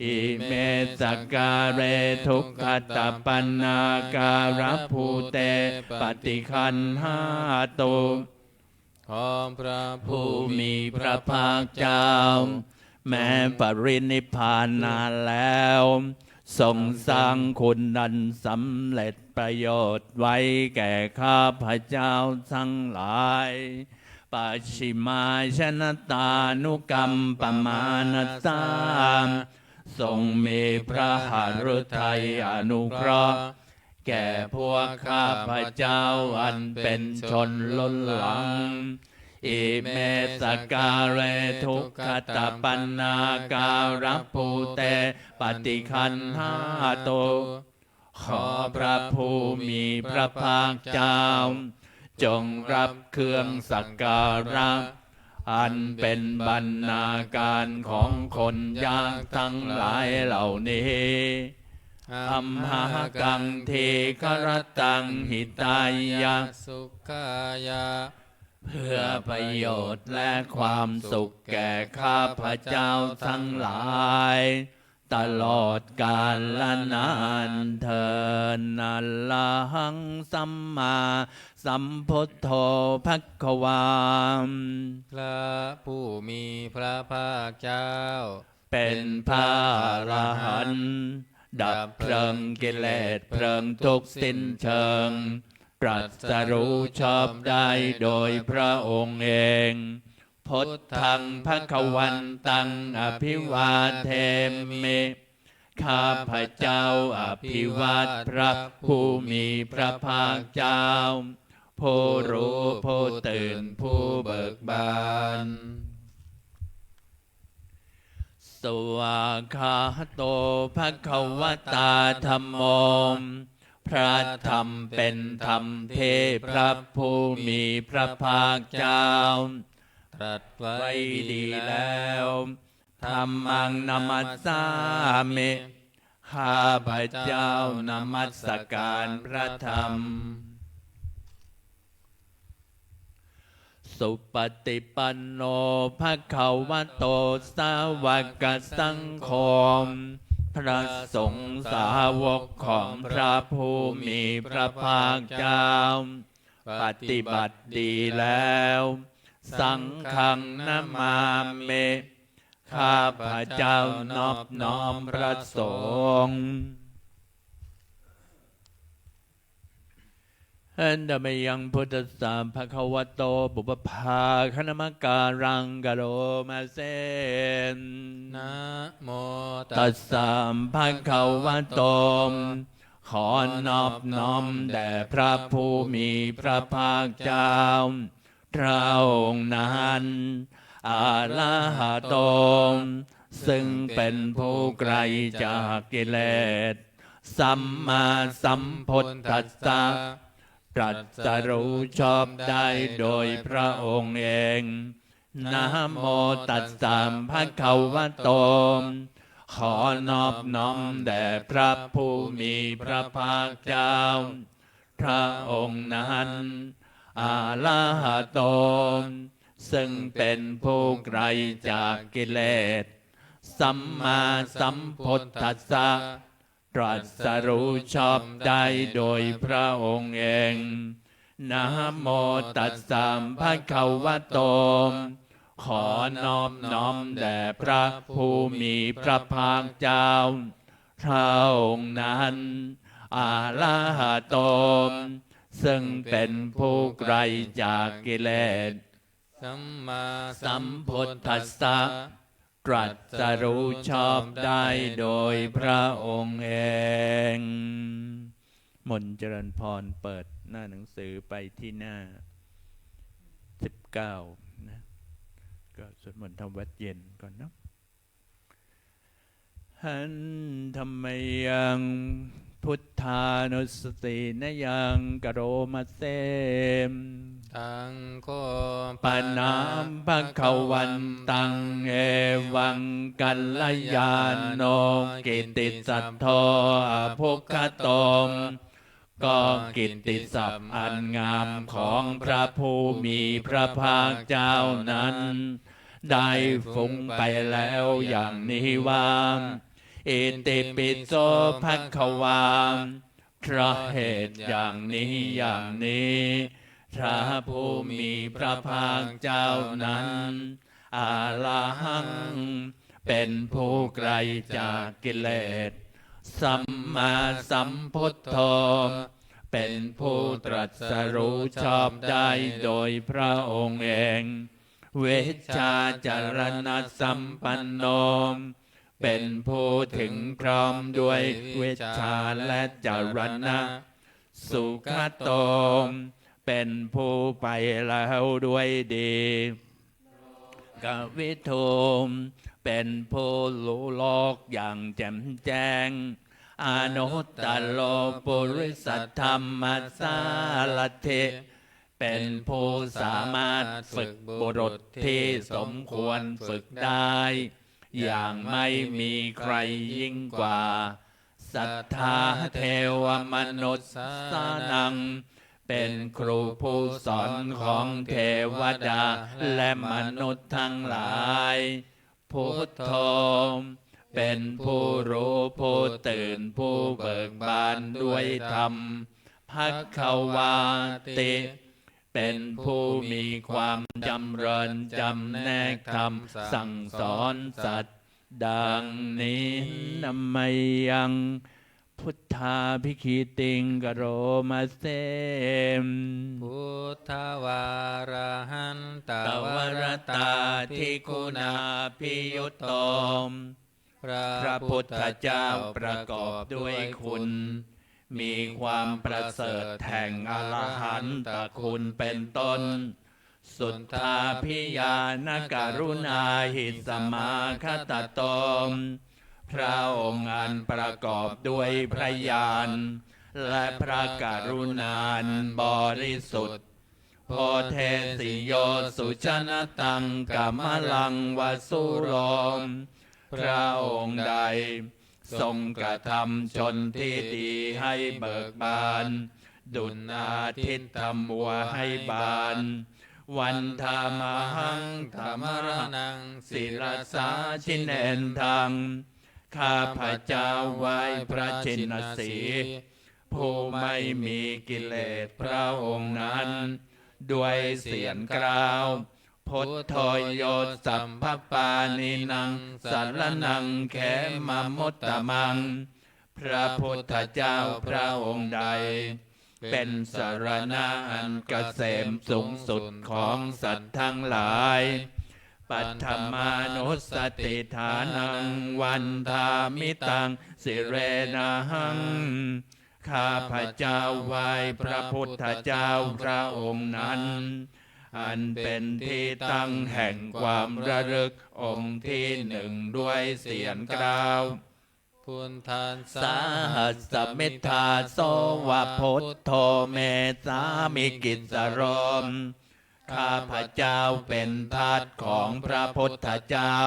[SPEAKER 1] อิเมสการเรทุกขตปันนาการภูเตปฏิคันหาตุ
[SPEAKER 2] ขอพระ
[SPEAKER 1] ผู้มีพระภาคเจ้าแม้ปรินิพพานนานแล้วทรงสร้างคุณนันสำเร็จประโยชน์ไว้แก่ข้าพเจ้าทั้งหลายปัจฉิมาชนตานุกรรมปมาณสามทรงมีพระหฤทัยอนุเคราะห์แก่พวกข้าพเจ้าอันเป็นชนล้นหลังอิเมสการเรทุกขตปันนาการภูเตปฏิคันหาตุขอพระผู้มีพระภาคเจ้าจงรับเครื่องสักการะอันเป็นบรรณาการของคนยากทั้งหลายเหล่านี้อัมหากังเทครตังหิตายะ
[SPEAKER 2] สุขายะ
[SPEAKER 1] เพื่อประโยชน์และความสุขแก่ข้าพเจ้าทั้งหลายตลอดกาลและนานเทินอัลลัหังสัมมาสัมพุทโธภควา
[SPEAKER 2] พระผู้มีพระภาคเจ้า
[SPEAKER 1] เป็นพระอรหันต์ดับเพลิงกิเลสเพลิงทุกข์สิ้นเชิงตรัสรู้ชอบได้โดยพระองค์เองพุทธังภควันตังอภิวาเทมิข้าพเจ้าอภิวาทพระผู้มีพระภาคเจ้าผู้รู้ผู้ตื่นผู้เบิกบานสวากขาโตภควตาธัมโมพระธรรมเป็นธรรมที่พระผู้มีพระภาคเจ้า
[SPEAKER 2] ตรัสไว้
[SPEAKER 1] ดีแล้วธัมมังนัมัสสามิข้าพเจ้านมัสการพระธรรมสุปฏิปันโนภควโตสาวกสังโฆพระสงฆ์สาวกของพระผู้มีพระภาคเจ้าปฏิบัติดีแล้วสังฆังนามามิข้าพเจ้านอบน้อมพระสงฆ์อันดมยังพุทธสามภควโตบุปภาคณมการังกโรมาเซน
[SPEAKER 2] นะโม
[SPEAKER 1] ตัสสะภควโตขอนอบน้อมแด่พระผู้มีพระภาคเจ้าพระองค์นั้นอะระหะโตซึ่งเป็นผู้ไกลจากกิเลสสัมมาสัมพุทธัสสะตรัสรู้ชอบได้โดยพระองค์เองนะโมตัสสะภะคะวะโตขอนอบน้อมแด่พระผู้มีพระภาคเจ้าพระองค์นั้นอะระหะโตซึ่งเป็นผู้ไกลจากกิเลสสัมมาสัมพุทธัสสะตรัสรู้ชอบได้โดยพระองค์เองนะโมตัสสะภะคะวะโตขอนอบน้อมแด่พระผู้มีพระภาคเจ้าพระองค์นั้นอะระหะโตซึ่งเป็นผู้ไกลจากกิเลส
[SPEAKER 2] สัมมา
[SPEAKER 1] สัมพุทธัสสะต ตรัสรู้ชอบได้โดยพระองค์เองมนต์เจริญพรเปิดหน้าหนังสือไปที่หน้า19นะก็สวดมนต์ทำวัดเย็นก่อนเนาะหันธรรมยังพุทธานุสตินยังกโรมาเสม
[SPEAKER 2] ตังโค
[SPEAKER 1] ปนามภควันตังเอวังกัลยาโนกิตติสัทโธอภุคโตมก็กิตติศัพท์อันงามของพระผู้มีพระภาคเจ้านั้นได้ฟุ้งไปแล้วอย่างนี้ว่าอิติปิโสภควาเพราะเหตุอย่างนี้อย่างนี้พระผู้มีพระภาคเจ้านั้นอาลาหังเป็นผู้ไกลจากกิเลสสัมมาสัมพุทโธเป็นผู้ตรัสรู้ชอบได้โดยพระองค์เองเวชชาจารณะสัมปันโนเป็นผู้ถึงพร้อมด้วยเวชชาและจารณะสุขโตเป็นผู้ไปแล้วด้วยดีกวิทูมเป็นผู้รู้โลกอย่างแจ่มแจ้งอนุตตโลปุริสัทธรรมสารถิเป็นผู้สามารถฝึกบุรุษที่สมควรฝึกได้อย่างไม่มีใครยิ่งกว่าสัทธาเทวมนุษย์สานังเป็นครูผู้สอนของเทวดาและมนุษย์ทั้งหลายพุทโธเป็นผู้รู้ผู้ตื่นผู้เบิกบานด้วยธรรมภควาติเป็นผู้มีความจำเริญจำแนกธรรมสั่งสอนสัตว์ดังนี้นัมมยังพุทธาภิคิติงกโรมาเสม
[SPEAKER 2] พุทธวาระหันตวรตาทิคุณาภิยุตโตพระพุทธเจ้าประกอบด้วยคุณมีความประเสริฐแห่งอรหันตคุณเป็นต้นสุทธาภิญาณกรุณาหิสมาคตโตพระองค์อันประกอบด้วยพระญาณและพระกรุณาบริสุทธิ์โพเทสิโยสุชนตังกัมมลังวสุโรมพระองค์ใดทรงกระทำชนที่ดีให้เบิกบานดุจอาทิตย์ทำวัวให้บานวันธรรมหังธรรมรนังศิรสาชินเอนทังข้าพระเจ้าไหว้พระชินสีห์ผู้ไม่มีกิเลสพระองค์นั้นด้วยเสียงกล่าวพุทโธโยสัมภปานินังสารนังเขมมุตตมังพระพุทธเจ้าพระองค์ใดเป็นสรณะอันเกษมสูงสุดของสัตว์ทั้งหลายปัทมานุสติฐานังวันธามิตังสิเรนะหังข้าพระเจ้าไหว้พระพุทธเจ้าพระองค์นั้นอันเป็นที่ตั้งแห่งความระลึกองค์ที่หนึ่งด้วยเสียงกล่าวพุทธัส
[SPEAKER 1] สาหัสมิทธาโสวะพุทโธเมสามิกิสโรมข้าพระเจ้าเป็นทาสของพระพุทธเจ้า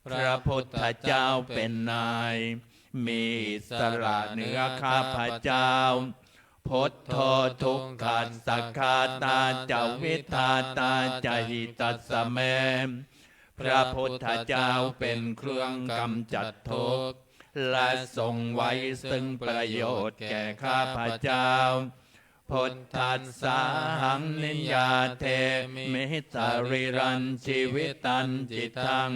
[SPEAKER 1] พระพุทธเจ้าเป็นนายมีอิสระเหนือข้าพระเจ้าพุทโธทุกขัสสคาตาจวิทาตาจหิตัสสะเมพระพุทธเจ้าเป็นเครื่องกำจัดทุกข์และทรงไว้ซึ่งประโยชน์แก่ข้าพระเจ้าพุทธัสสะหังนิยาเทมิสาริรันชีวิตันจิตัง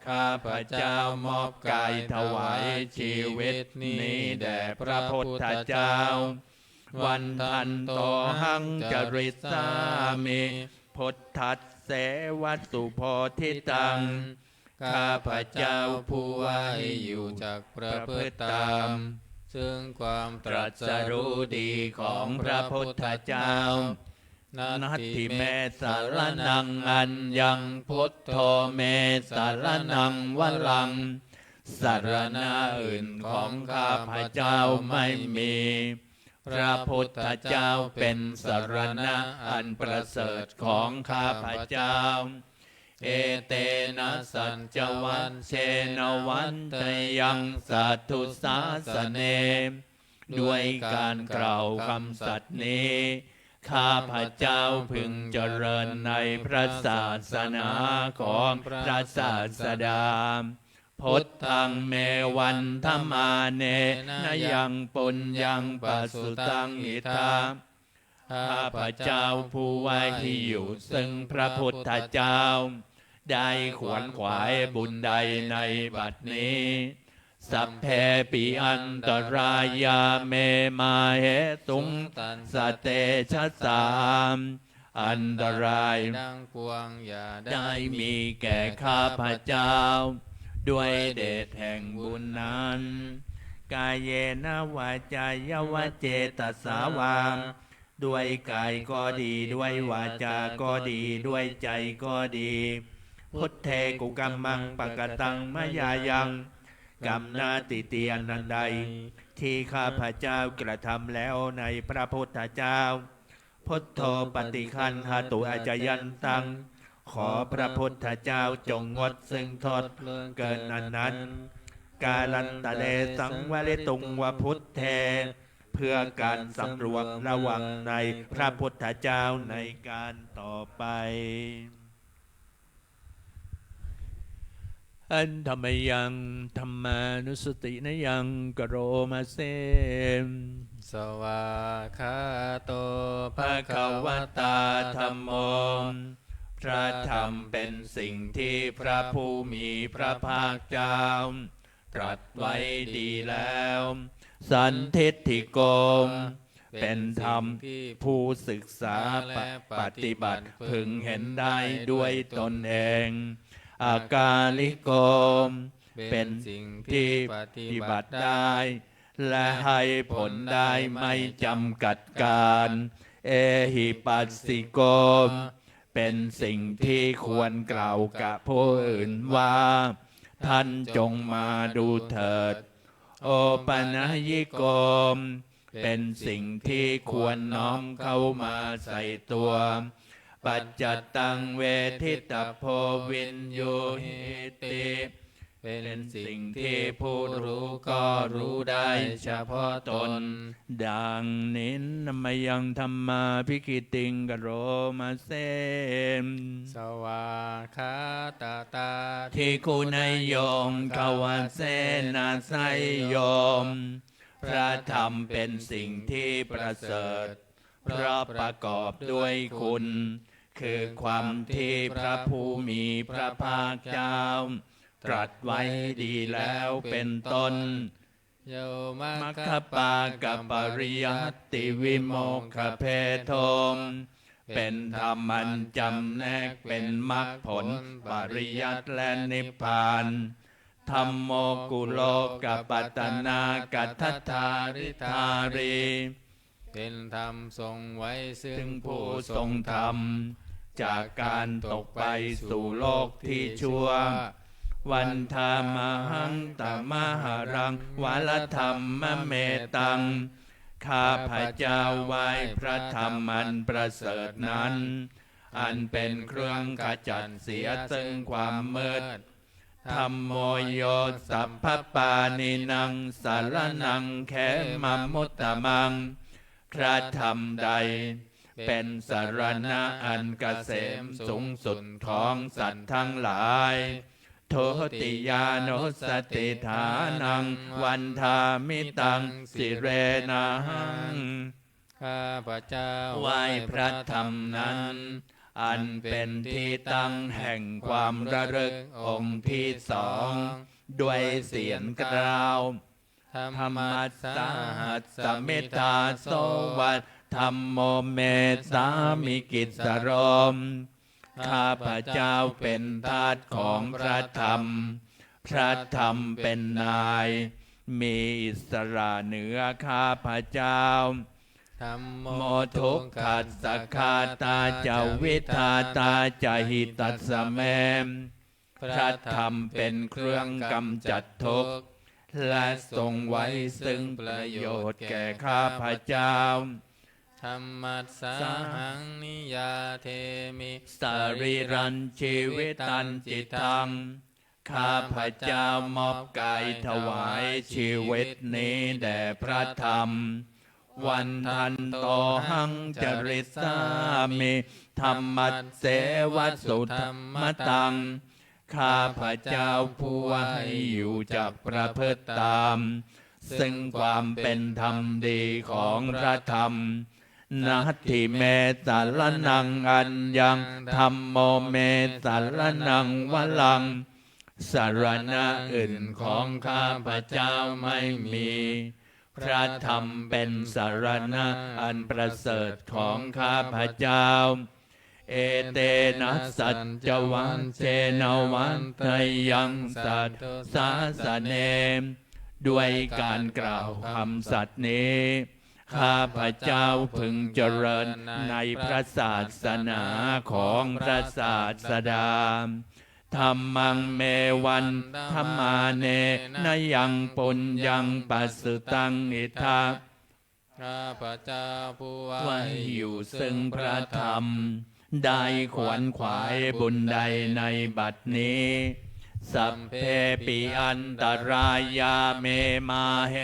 [SPEAKER 1] ข้าพระเจ้ามอบกายถวายชีวิตนี้แด่พระพุทธเจ้าวันทันโตหังจริสามิพุทธัสเสวสุโพธิตัง
[SPEAKER 2] ข้าพเจ้าผู้ไหวอยู่จักประพฤติตามซึ่งความตรัสรู้ดีของพระพุทธเจ้านัตถิเมสารนังอัญญังพุทโธเมสารนังวลังสารณะอื่นของข้าพเจ้าไม่มีพระพุทธเจ้าเป็นสารณะอันประเสริฐของข้าพเจ้าเอเตนะสัจจวันเชนวันตยังสัตถุสาสเนด้วยการกล่าวคำสัตย์นี้ข้าพเจ้าพึงเจริญในพระศาสนาของพระศาสดาพุทธังเมวันธมาเนนยังปุญญังปัสสุตังอิทาข้าพเจ้าผู้ไหวอยู่ซึ่งพระพุทธเจ้าได้ขวนขวายบุญใดในบัดนี้สัพเพปิอันตรายาเมมาเหตุงสเตชะสามอันตรายดังปวงอย่าได้มีแก่ข้าพเจ้าด้วยเดชแห่งบุญนั้นกายเยนะวาจายวเจตสาวามด้วยกายก็ดีด้วยวาจาก็ดีด้วยใจก็ดีพุทเทกุกัมมังปกตังมยายังกรรมนาติเตียนันใดที่ข้าพเจ้ากระทำแล้วในพระพุทธเจ้าพุทโธปฏิคันหาตุอาจยันตังขอพระพุทธเจ้าจงงดซึ่งโทษเกินนั้นกาลันตะเลสังวริตุงวพุทเทเพื่อการสำรวมระวังในพระพุทธเจ้าในการต่อไปอันธรรมยังธรรมานุสตินยังกโรมาเสมสวาคาโตภะคะวตาธัมโมพระธรรมเป็นสิ่งที่พระผู้มีพระภาคเจ้าตรัสไว้ดีแล้วสันทิฏฐิโกมเป็นธรรมผู้ศึกษาปฏิบัติพึงเห็นได้ด้วยตนเองอากาลิโกมเป็นสิ่งที่ปฏิบัติได้และให้ผลได้ไม่จำกัดการเอหิปัสสิโกมเป็นสิ่งที่ควรกล่าวกับผู้อื่นว่าท่านจงมาดูเถิดโอปัญญิโกมเป็นสิ่งที่ควรน้อมเข้ามาใส่ตัวปัจจตังเวทิตโพวินโยหิติเป็นสิ่งที่ผู้รู้ก็รู้ได้เฉพาะตนดังนี้นมยังธรรมาภิกิติงกโรมาเสมสวาคาตาตาทิคุณโยมขวัสเสนาไสโยมพระธรรมเป็นสิ่งที่ประเสริฐเพราะประกอบด้วยคุณคือความที่พระผู้มีพระภาคเจ้าตรัสไว้ดีแล้วเป็นต้นโยมัคคปากัปริยัตติวิโมกขเพโทมเป็นธรรมันจำแนกเป็นมรรคผลปริยัตและนิพพานธัมโมกุโลกปัตตนากัตถทาริธารีเป็นธรรมทรงไว้ซึ่งผู้ทรงธรรมจากการตกไปสู่โลกที่ชั่ววันธามหังตมหารังวาลธรรมเมตังข้าพเจ้าไหว้พระธรรมอันประเสริฐนั้นอันเป็นเครื่องขจัดเสียซึ่งความมืดธัมโมโยสัพพปานินังสารนังแขมัมมุตตมังพระธรรมใดเป็นสารณะอันเกษมสูงสุดของสัตว์ทั้งหลายโทติยานุสติฐานังวันธามิตังสิเรนังข้าพเจ้าไหว้พระธรรมนั้นอันเป็นที่ตั้งแห่งความระลึกองค์ที่สองด้วยเสียงกล่าวธรรมัสสหัสสมิตาโสวัตธัมโมเมสามิกิสสรม
[SPEAKER 1] ข้าพเจ้าเป็นทาสของพระธรรมพระธรรมเป็นนายมีอิสระเหนือข้าพเจ้า
[SPEAKER 2] ธัมโม
[SPEAKER 1] โมทุกขัสสะคาตาจาวิทาตาจาหิตัสสะเมมพระธรรมเป็นเครื่องกำจัดทุกข์และทรงไว้ซึ่งประโยชน์แก่ข้าพเจ้า
[SPEAKER 2] ธัมมัสสาหังนิยาเทมิ
[SPEAKER 1] สรีรันชีวิตันจิตตังข้าพเจ้ามอบกายถวายชีวิตนี้แด่พระธรรมวันทันโตหังจริสามิธรรมัสเสวสุธรรมตังข้าพเจ้าผู้ให้อยู่จากประพฤติตามซึ่งความเป็นธรรมดีของพระธรรมนัตถิเมสารนังอัญญังธัมโมเมสารนังวลังสารณะอื่นของข้าพเจ้าไม่มีพระธรรมเป็นสารณะอันประเสริฐของข้าพเจ้าเอเตนะสัจจวันเจนวันทยังสัตสาสเนมด้วยการกล่าวคำสัตย์นี้ข้าพเจ้าพึงเจริญในพระศาสนาของพระศาสดาธัมมังเมวันธัมมาเนนยังปุญญังปัสสุตังอิทา
[SPEAKER 2] ข้าพเจ้าผู้ไว้
[SPEAKER 1] ไว้อยู่ซึ่งพระธรรมได้ขวนขวายบุญใดในบัดนี้สัพเพปิอันตรายาเมมาเห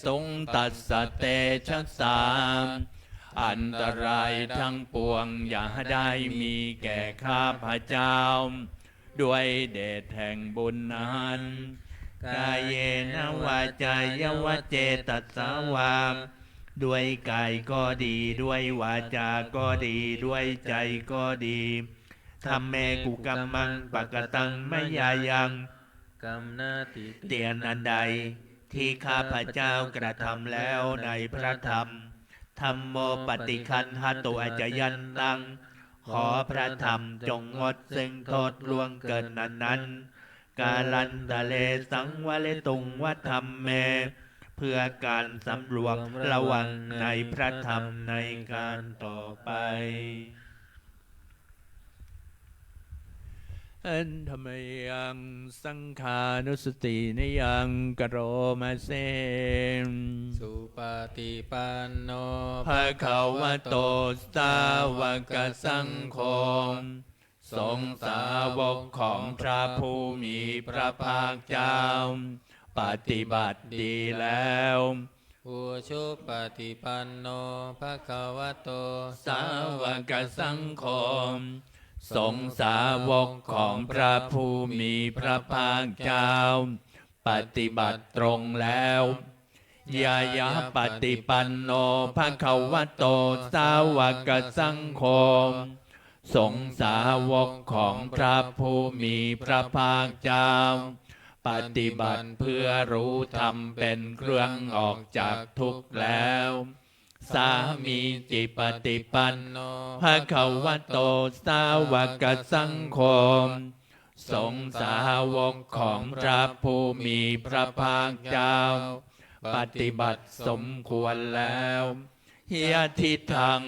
[SPEAKER 1] สุงตัสสะเตชะสามอันตรายทั้งปวงอย่าได้มีแก่ข้าพเจ้าด้วยเดชแห่งบุญนั้นกายเยนะวาจายวเจตัสสาวามด้วยกายก็ดีด้วยวาจาก็ดีด้วยใจก็ดีทำเมกุกัมมังปะกตังไม่ยายัง
[SPEAKER 2] กัมนาติ
[SPEAKER 1] เตียนอันใดที่ข้าพเจ้ากระทำแล้วในพระธรรมธัมโมปฏิคันหตุอาจยันตังขอพระธรรมจงงดซึ่งโทษล่วงเกินนั้นกาลันตะเลสังวะเลตุงวัฒมเมเพื่อการสำรวมระวังในพระธรรมในการต่อไปอันธรรมยังสังขานุสตินยังกโรมาเซ
[SPEAKER 2] สุปฏิปันโน
[SPEAKER 1] ภะคะวะโตสาวกสังโฆสงฆ์สาวกของพระผู้มีพระภาคเจ้าปฏิบัติดีแล้ว
[SPEAKER 2] อุชุปฏิปันโนภะคะวะโต
[SPEAKER 1] สาวกสังโฆสงฆ์สาวกของพระผู้มีพระภาคเจ้าปฏิบัติตรงแล้วยายะปฏิปันโนภะคะวะโตสาวกสังโฆสงฆ์สาวกของพระผู้มีพระภาคเจ้าปฏิบัติเพื่อรู้ธรรมเป็นเครื่องออกจากทุกข์แล้วสามีจิปฏิปันโนภะคะวะโตสาวกสังโฆสงฆ์สาวกของพระผู้มีพระภาคเจ้าปฏิบัติสมควรแล้วยะทิทัง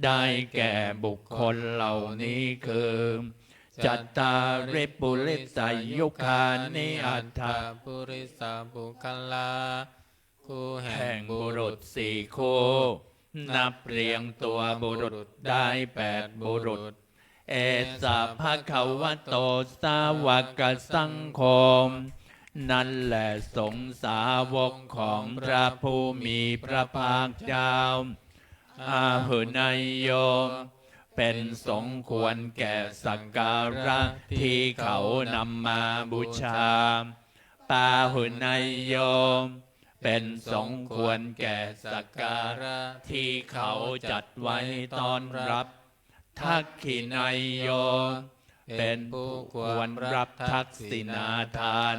[SPEAKER 1] ได้แก่บุคคลเหล่านี้คือจัตตาริปุริสายุคานิอัตถะ
[SPEAKER 2] ปุริสาบุคลาคู่แห่
[SPEAKER 1] แห่
[SPEAKER 2] ง
[SPEAKER 1] ง
[SPEAKER 2] บุ
[SPEAKER 1] บุ
[SPEAKER 2] รุ
[SPEAKER 1] รุ
[SPEAKER 2] ษ
[SPEAKER 1] ษสี่คู่นับเรียงตัวบุรุษได้8บุรุษเอสะภะคะวะโตสาวกสังโฆนั่นแหละสงฆ์สาวกของพระผู้มีพระภาคเจ้าอาหุนายโยเป็นสงควรแก่สักการะที่เขานำมาบูชาปาหุนายโยเป็นสงควรแก่สักการะที่เขาจัดไว้ต้อนรับทักขินายโยเป็นผู้ควรรับทักษิณาทาน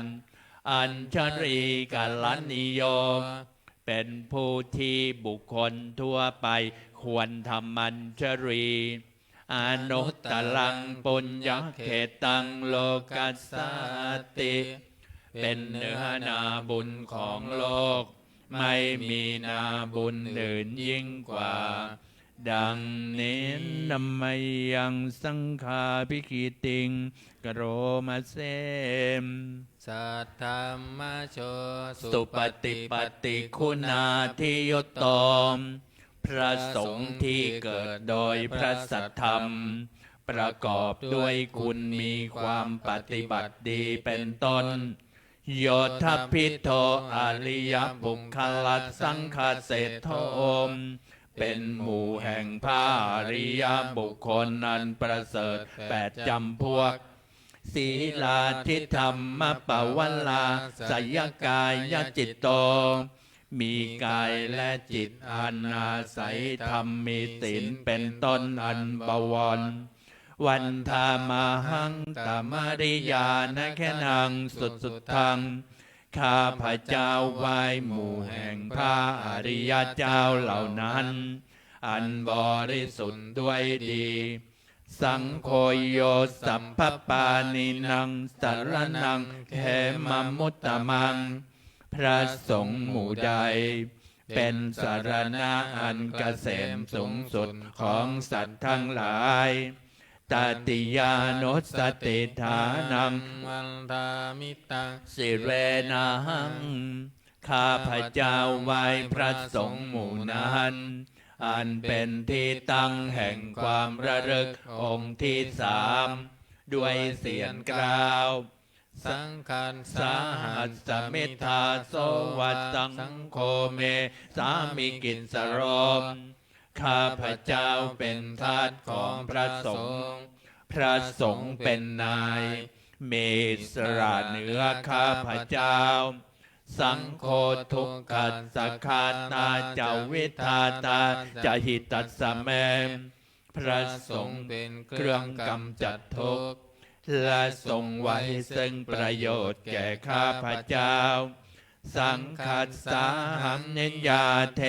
[SPEAKER 1] อัญชรีกัลนิโยเป็นผู้ที่บุคคลทั่วไปควรทำอัญชรี อนุตตรังปุญญเขตังโลกัสสติ เป็นเนื้อนาบุญของโลกไม่มีนาบุญอื่นยิ่งกว่าดังนี้นัมมยังสังฆาภิกิติงกโรมาเสม
[SPEAKER 2] สัทธรรมโช
[SPEAKER 1] สุปฏิปัตติคุณาทิยุตโตมพระสงฆ์ที่เกิดโดยพระสัทธรรม ประกอบด้วยคุณมีความปฏิบัติดีเป็นต้น โยธพิโทอริยบุคลัสสังฆเศรษฐโอมเป็นหมู่แห่งพระอริยบุคคลนันประเสริฐ8 จำพวก ศีลาทิธรรมปวัลลาสยกายจิตโต มีกายและจิตอันอาศัยธรรมมีศีลเป็นต้นอันบวร วันธามาหังตมริยานะแค่นางสุดทางข้าพระเจ้าไหว้หมู่แห่งพระอริยเจ้าเหล่านั้น อันบริสุทธิ์ด้วยดี สังโฆโยสัพพปานินังสรณังเขมมุตตมัง พระสงฆ์หมู่ใดเป็นสรณะอันเกษมสูงสุดของสัตว์ทั้งหลายตติยานุสติฐานัง
[SPEAKER 2] วันทามิตัง
[SPEAKER 1] สิเรนะหังข้าพระเจ้าไหว้พระสงฆ์หมู่นั้นอันเป็นที่ตั้งแห่งความระลึกองค์ที่3ด้วยเสียงกล่าว
[SPEAKER 2] สังฆัส
[SPEAKER 1] สาหัสมิทาโสวัตสังโฆเมสามิกินสโรมข้าพระเจ้าเป็นทาสของพระสงฆ์พระสงฆ์เป็นนายมีอิสระเหนือข้าพระเจ้าสังโฆทุกขัสสคาตาเจาวิทาตาจะหิตัสสะเมพระสงฆ์เป็นเครื่องกำจัดทุกข์และทรงไว้ซึ่งประโยชน์แก่ข้าพระเจ้าสังคัสสาหังนิยาเท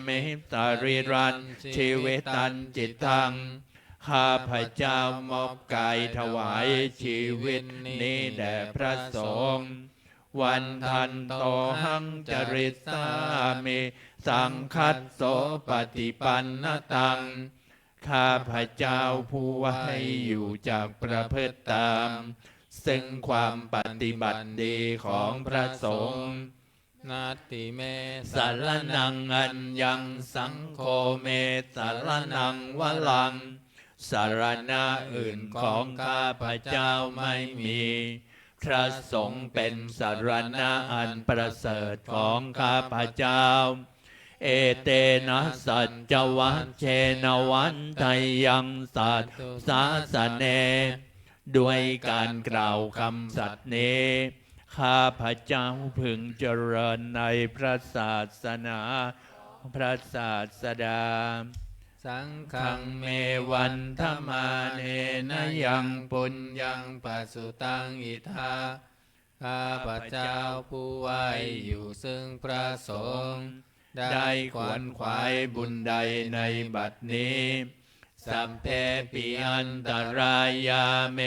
[SPEAKER 1] มิสารีรันชีวิตันจิตตังข้าพระเจ้ามอบกายถวายชีวิตนี้แด่พระสงฆ์วันทันโตหังจริตสามิสังคัสโสปฏิปันนตังข้าพระเจ้าผู้ไว้อยู่จากประพฤติตามซึ่งความปฏิบัติดีของพระสงฆ์
[SPEAKER 2] นาติเม
[SPEAKER 1] สารนังอัญญังสังโฆเมสารนังวลังสารณะอื่นของข้าพระเจ้าไม่มีพระสงฆ์เป็นสารณะอันประเสริฐของข้าพระเจ้าเอเตนะสัจจวัชเชนวันไทยังสัตสาสเนด้วยการกล่าวคำสัตย์นี้ข้าพระเจ้าพึงเจริญในพระศาสนาพระศาสดา
[SPEAKER 2] สังฆั
[SPEAKER 1] ขั
[SPEAKER 2] ง
[SPEAKER 1] ง
[SPEAKER 2] เม
[SPEAKER 1] เม
[SPEAKER 2] วั
[SPEAKER 1] วัน
[SPEAKER 2] น
[SPEAKER 1] ธ
[SPEAKER 2] ธ
[SPEAKER 1] ร
[SPEAKER 2] ร
[SPEAKER 1] ร
[SPEAKER 2] ร
[SPEAKER 1] มา
[SPEAKER 2] มา
[SPEAKER 1] เน
[SPEAKER 2] เน
[SPEAKER 1] น
[SPEAKER 2] น
[SPEAKER 1] ยั
[SPEAKER 2] ยัง ง
[SPEAKER 1] ปุ
[SPEAKER 2] ปุ
[SPEAKER 1] ญ
[SPEAKER 2] ญ
[SPEAKER 1] ญั
[SPEAKER 2] ญั
[SPEAKER 1] ง
[SPEAKER 2] ง
[SPEAKER 1] ปั
[SPEAKER 2] ปั
[SPEAKER 1] ส
[SPEAKER 2] ส
[SPEAKER 1] สุ
[SPEAKER 2] สุ
[SPEAKER 1] ตั
[SPEAKER 2] ตั
[SPEAKER 1] ง
[SPEAKER 2] ง
[SPEAKER 1] อิ
[SPEAKER 2] อิ
[SPEAKER 1] ทา
[SPEAKER 2] ทาข้าพระเจ้าผู้ไหวอยู่ซึ่งพระสงฆ์ได้ขวนขวายบุญใดในบัดนี้สัพเพปิอันตรายาเม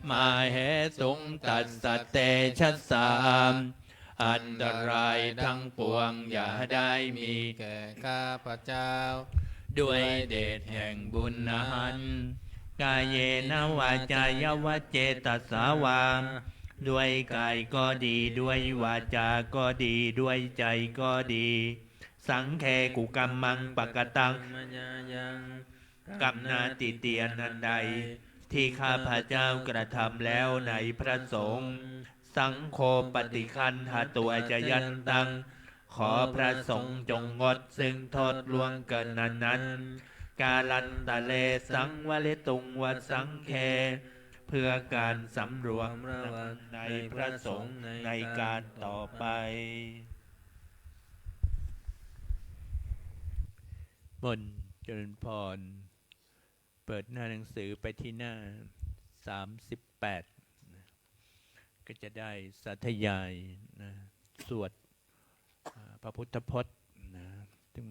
[SPEAKER 2] มาเหตุงตัสสะเตชัสสามอันตรายทั้งปวงอย่าได้มีแก่ข้าพระเจ้า
[SPEAKER 1] ด้วยเดชแห่งบุญนั้นกายเยนะวาจายวเจตสาวามด้วยกายก็ดีด้วยวาจาก็ดีด้วยใจก็ดีสังเคกุกรรมังปกตัง
[SPEAKER 2] มัญญายัง
[SPEAKER 1] กรรมนาติเตียนนันใดที่ข้าพระเจ้ากระทำแล้วในพระสงฆ์สังโฆปฏิคันหาตัวจะยันตังขอพระสงฆ์จงงดซึ่งโทษล่วงเกินนั้นกาลันตะเลสังวลิตุงวสังเคเพื่อการสำรวมระวังในพระสงฆ์ในการต่อไปมนต์เจริญพรเปิดหน้าหนังสือไปที่หน้า38นะก็จะได้สาธยายนะสวดพระพุทธพจน์นะซึ่ง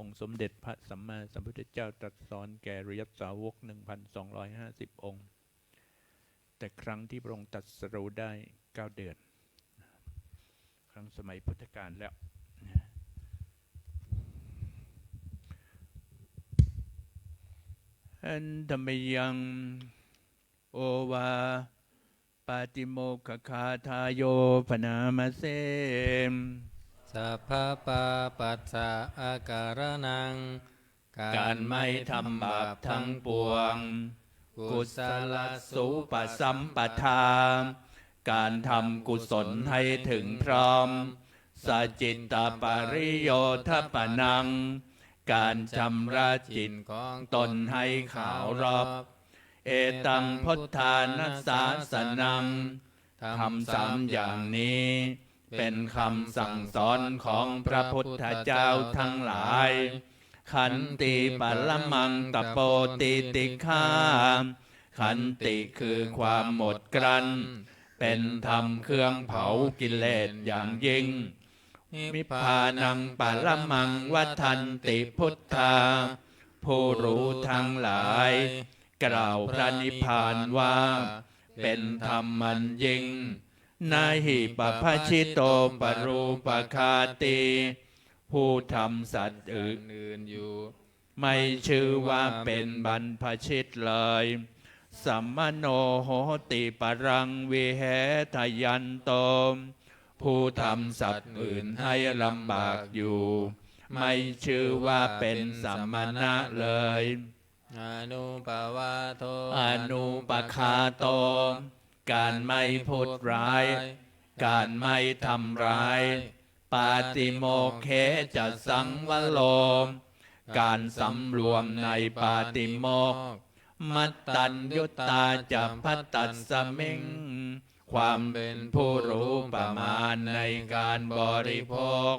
[SPEAKER 1] องค์สมเด็จพระสัมมาสัมพุทธเจ้าตรัสสอนแก่อริยสาวก 1,250 องค์แต่ครั้งที่พระองค์ตรัสรู้ได้9 เดือนครั้งสมัยพุทธกาลแล้วอันธรรมยังโอวาปาติโมกขคาทายโยพนามเสม
[SPEAKER 2] สัพพปาปัสสะอาการนัง
[SPEAKER 1] การไม่ทำบาปทั้งปวงกุศลสุปสัมปทาการทำกุศลให้ถึงพร้อมสัจจิตตปริโยทปนังการชำระจิตของตนให้ขาวรอบเอตังพุทธานัสสาสนังทำซ้ำอย่างนี้เป็นคำสั่งสอนของพระพุทธเจ้าทั้งหลายขันติปัลมังตโปติติฆาขันติคือความหมดกลั้นเป็นธรรมเครื่องเผากิเลสอย่างยิ่งนิพพานังปัลมังวัฏันติพุทธาผู้รู้ทั้งหลายกล่าวพระนิพพานว่าเป็นธรรมมันยิ่งนาหิปภัชิโตปรูปคาติผู้ทำสัตว์อื่นอยู่ไม่ชื่อว่าเป็นบรรพชิตเลยสัมมโนโหติปรังวิเหทยันโตผู้ทำสัตว์อื่นให้ลำบากอยู่ไม่ชื่อว่าเป็นสัมมณะเลย
[SPEAKER 2] อนุปวาโท
[SPEAKER 1] อนุปคาโตการไม่พูดร้ายการไม่ทำร้ายปาติโมกเขจะสังวโลการสำรวมในปาติโมกข์มัตตัญญุตาจะพัตตัสสมิงความเป็นผู้รู้ประมาณในการบริโภค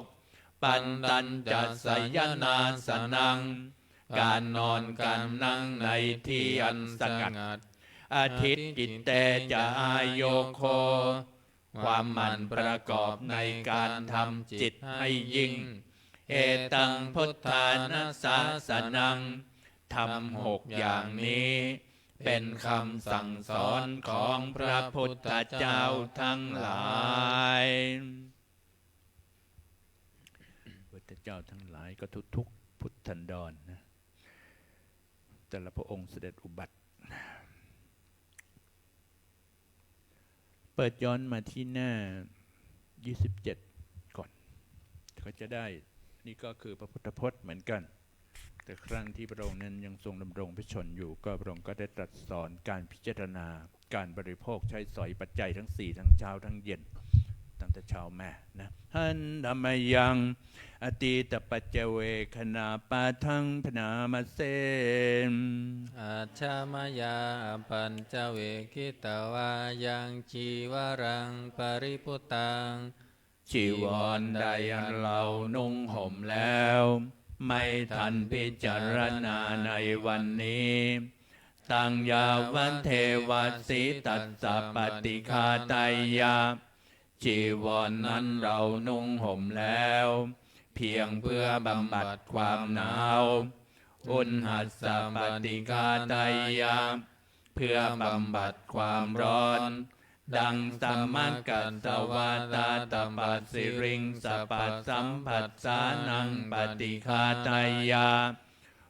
[SPEAKER 1] ปันตัญจะสยนาสนังการนอนการนั่งในที่อันสงัดอาทิตย์กิตเตจะอายโยโคความหมั่นประกอบในการทำจิตให้ยิ่งเอตังพุทธานาสาสนังทำ6 อย่างนี้เป็นคำสั่งสอนของพระพุทธเจ้าทั้งหลายพุทธเจ้าทั้งหลายก็ทุกพุทธันดรนะแต่ละพระองค์เสด็จอุบัติเปิดย้อนมาที่หน้า27ก่อนก็จะได้นี่ก็คือพระพุทธพจน์เหมือนกันแต่ครั้งที่พระองค์นั้นยังทรงดำรงพระชนอยู่ก็พระองค์ก็ได้ตรัสสอนการพิจารณาการบริโภคใช้สอยปัจจัยทั้ง4ทั้งเช้าทั้งเย็นตั้งแต่เช้าแม่นะหันธรรมยังอตีตปัจเจเวคณาปาทังพนามาเสม
[SPEAKER 2] อาชามายาปัญจเวคิตวายังชีวรังปริพุตัง
[SPEAKER 1] จีวรใดอันเรานุ่งห่มแล้วไม่ทันพิจารณาในวันนี้ตังยาวันเทวสิตัสสะปฏิฆาตายาจีวรนั้นเรานุ่งห่มแล้วเพียงเพื่อบำบัดความหนาวอุณหัสสะปฏิฆาตายาเพื่อบำบัดความร้อนดังสัมมักกัสสวาตาตปัสสิริงสปัสสัมผัสสานังปฏิฆาตายา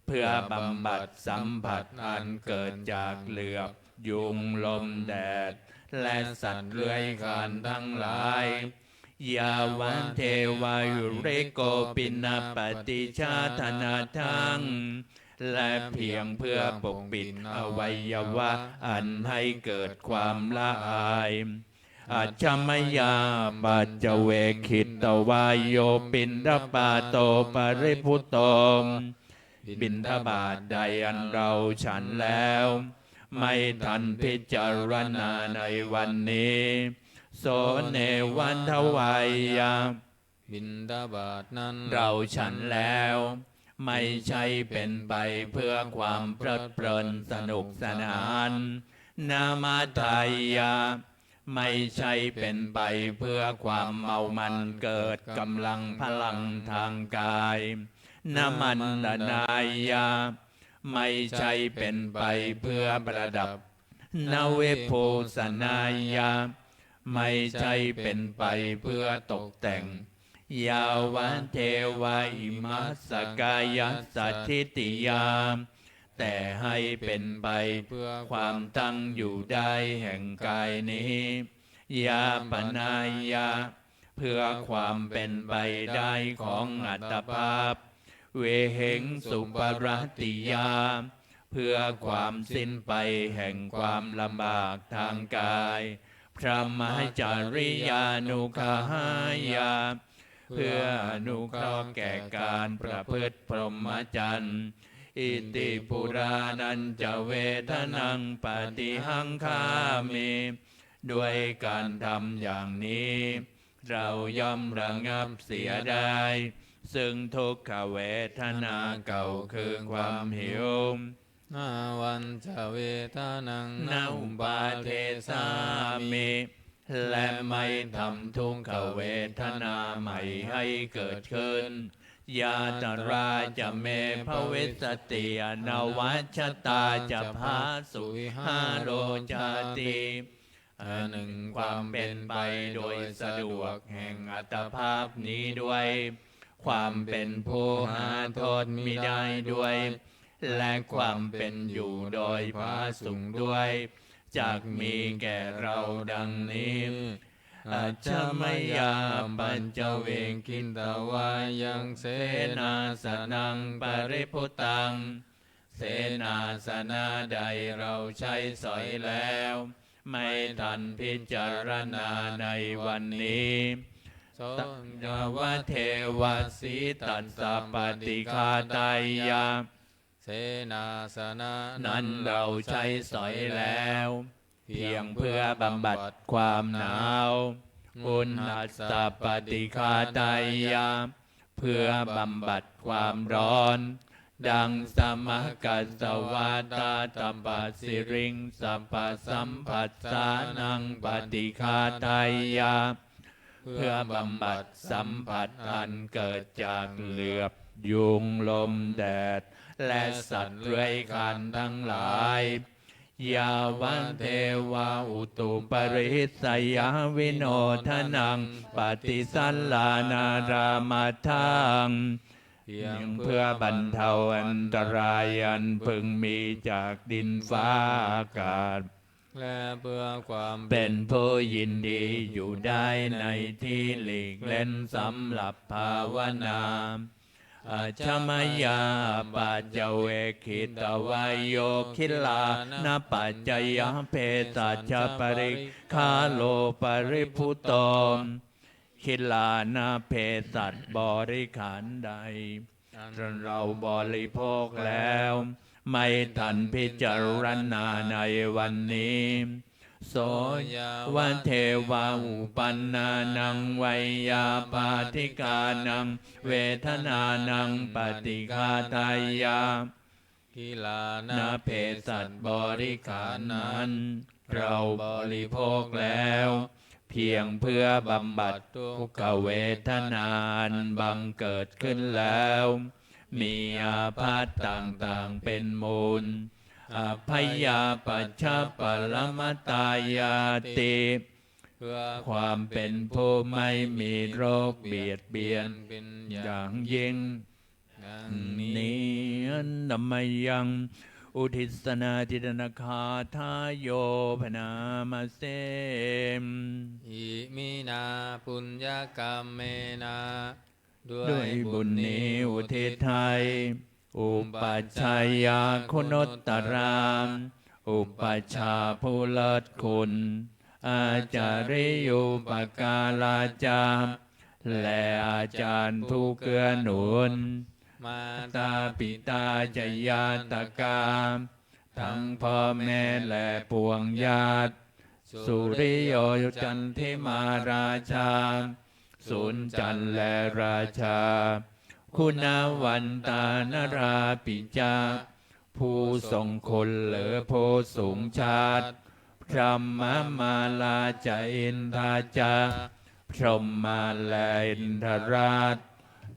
[SPEAKER 1] เพื่อบำบัดสัมผัสอันเกิดจากเหลือบยุงลมแดดและสัตว์เลื้อยคลานทั้งหลายยาวันเทวายุเรโกปินาปฏิชาธนาทังและเพียงเพื่อปกปิดอวัยวะอันให้เกิดความละอายอาจมยาปัจเจเวคิตวายโยปินทปาโตปริพุตโตบิณฑบาตใดอันเราฉันแล้วไม่ทันพิจารณาในวันนี้โสเนวันทวายา
[SPEAKER 2] บิณฑบาตนั้น
[SPEAKER 1] เราฉันแล้วไม่ใช่เป็นไปเพื่อความเพลิดเพลินสนุกสนานนามาทายาไม่ใช่เป็นไปเพื่อความเมามันเกิดกำลังพลังทางกาย นามันนายาไม่ใช่เป็นไปเพื่อประดับนาเวโพสนายาไม่ใช่เป็นไปเพื่อตกแต่งยาวันเทวาอิมัสสกายสัทธิติยามแต่ให้เป็นไปเพื่อความตั้งอยู่ได้แห่งกายนี้ยาปนายาเพื่อความเป็นไปได้ของอัตภาพเวเหงสุปรติยาเพื่อความสิ้นไปแห่งความลำบากทางกายพระมหจาริยานุขายาเพื่ออนุเคราะห์แก่การประพฤติพรหมจรรย์อิติปุรานันจะเวทนังปฏิหังคามิด้วยการทำอย่างนี้เราย่อมระงับเสียได้ซึ่งทุกขเวทนาเก่าคือความหิว
[SPEAKER 2] นาวันจะเวทนัง
[SPEAKER 1] นาอุปาเทสามิและไม่ทำทุกขเวทนาใหม่ให้เกิดขึ้นยาตราจะเมภวิสติอนวัชตาจะพาสุหาโรจาติหนึ่งความเป็นไปโดยสะดวกแห่งอัตภาพนี้ด้วยความเป็นผู้หาโทษมิได้ด้วยและความเป็นอยู่โดยผาสุกด้วยจากมีแก่เราดังนี้อาจจะไม่ยาปัญจเวงคินตวายังเสนาสนังปริพุตังเสนาสนะใดเราใช้สอยแล้วไม่ทันพิจารณาในวันนี้ตัณวะเทวสีตัสสะปฏิฆาตายา
[SPEAKER 2] เสนาสนะ
[SPEAKER 1] นั้นเราใช้สอยแล้วเพียงเพื่อบำบัดความหนาวอุณหัสสะปฏิฆาตายาเพื่อบำบัดความร้อนดังสมกัสสวาตาตัมปัสสิริงสัพพสัมผัสสานังปฏิฆาตายาเพื่อบำบัดสัมผัสอันเกิดจากเหลือบยุงลมแดดและสัตว์เลื้อยคลานทั้งหลายยาวันเทวาอุตุปริสยาวิโนทนังปฏิสัลลานารามาทังเพียงเพื่อบรรเทาอันตรายอันพึงมีจากดินฟ้าอากาศ
[SPEAKER 2] และเพื่อความ
[SPEAKER 1] เป็นผู้ยินดีอยู่ได้ในที่หลีกเล่นสำหรับภาวนาอาจมยาปัจเจเวคิตวายโยคิลานาปัจจยเพสัจปริคาโลปริพุตโตคิลานาเพสัตบริขารใดเราบริโภคแล้วไม่ทันพิจารณาในวันนี้โสวันเทวาอุปันนานังไวยาปาทิกานังเวทนานังปฏิฆาตายา
[SPEAKER 2] กิลา
[SPEAKER 1] นาเพสัตบริขารนั้นเราบริโภคแล้วเพียงเพื่อบำบัดทุกขเวทนาบังเกิดขึ้นแล้วมีอาพาธต่างๆเป็นมูลอภัยยาปัจฉปรมตายาติเพื่อความเป็นผู้ไม่มีโรคเบียดเบียนเป็นอย่างยิ่งนี้นัมยังอุทิศนาจิตนาคาทายโยพนามาเสม
[SPEAKER 2] อิมินาปุญญกรรมเมนา
[SPEAKER 1] ด้วยบุญนี้อุทิศให้อุปัชฌายาคุณุตตรามอุปัชฌาย์ผู้เลิศคุณอาจาริยุปการาจารย์และอาจารย์ผู้เกื้อหนุนมาตาปิตาจยาตกามทั้งพ่อแม่และปวงญาติสุริโยจันทิมาราชาสุนจันและราชาคุณวันตานราปิจาผู้ทรงคุณเหลือผู้สูงชาติพรหมมาลาจาอินทาจาพรหมมาลาอินทราช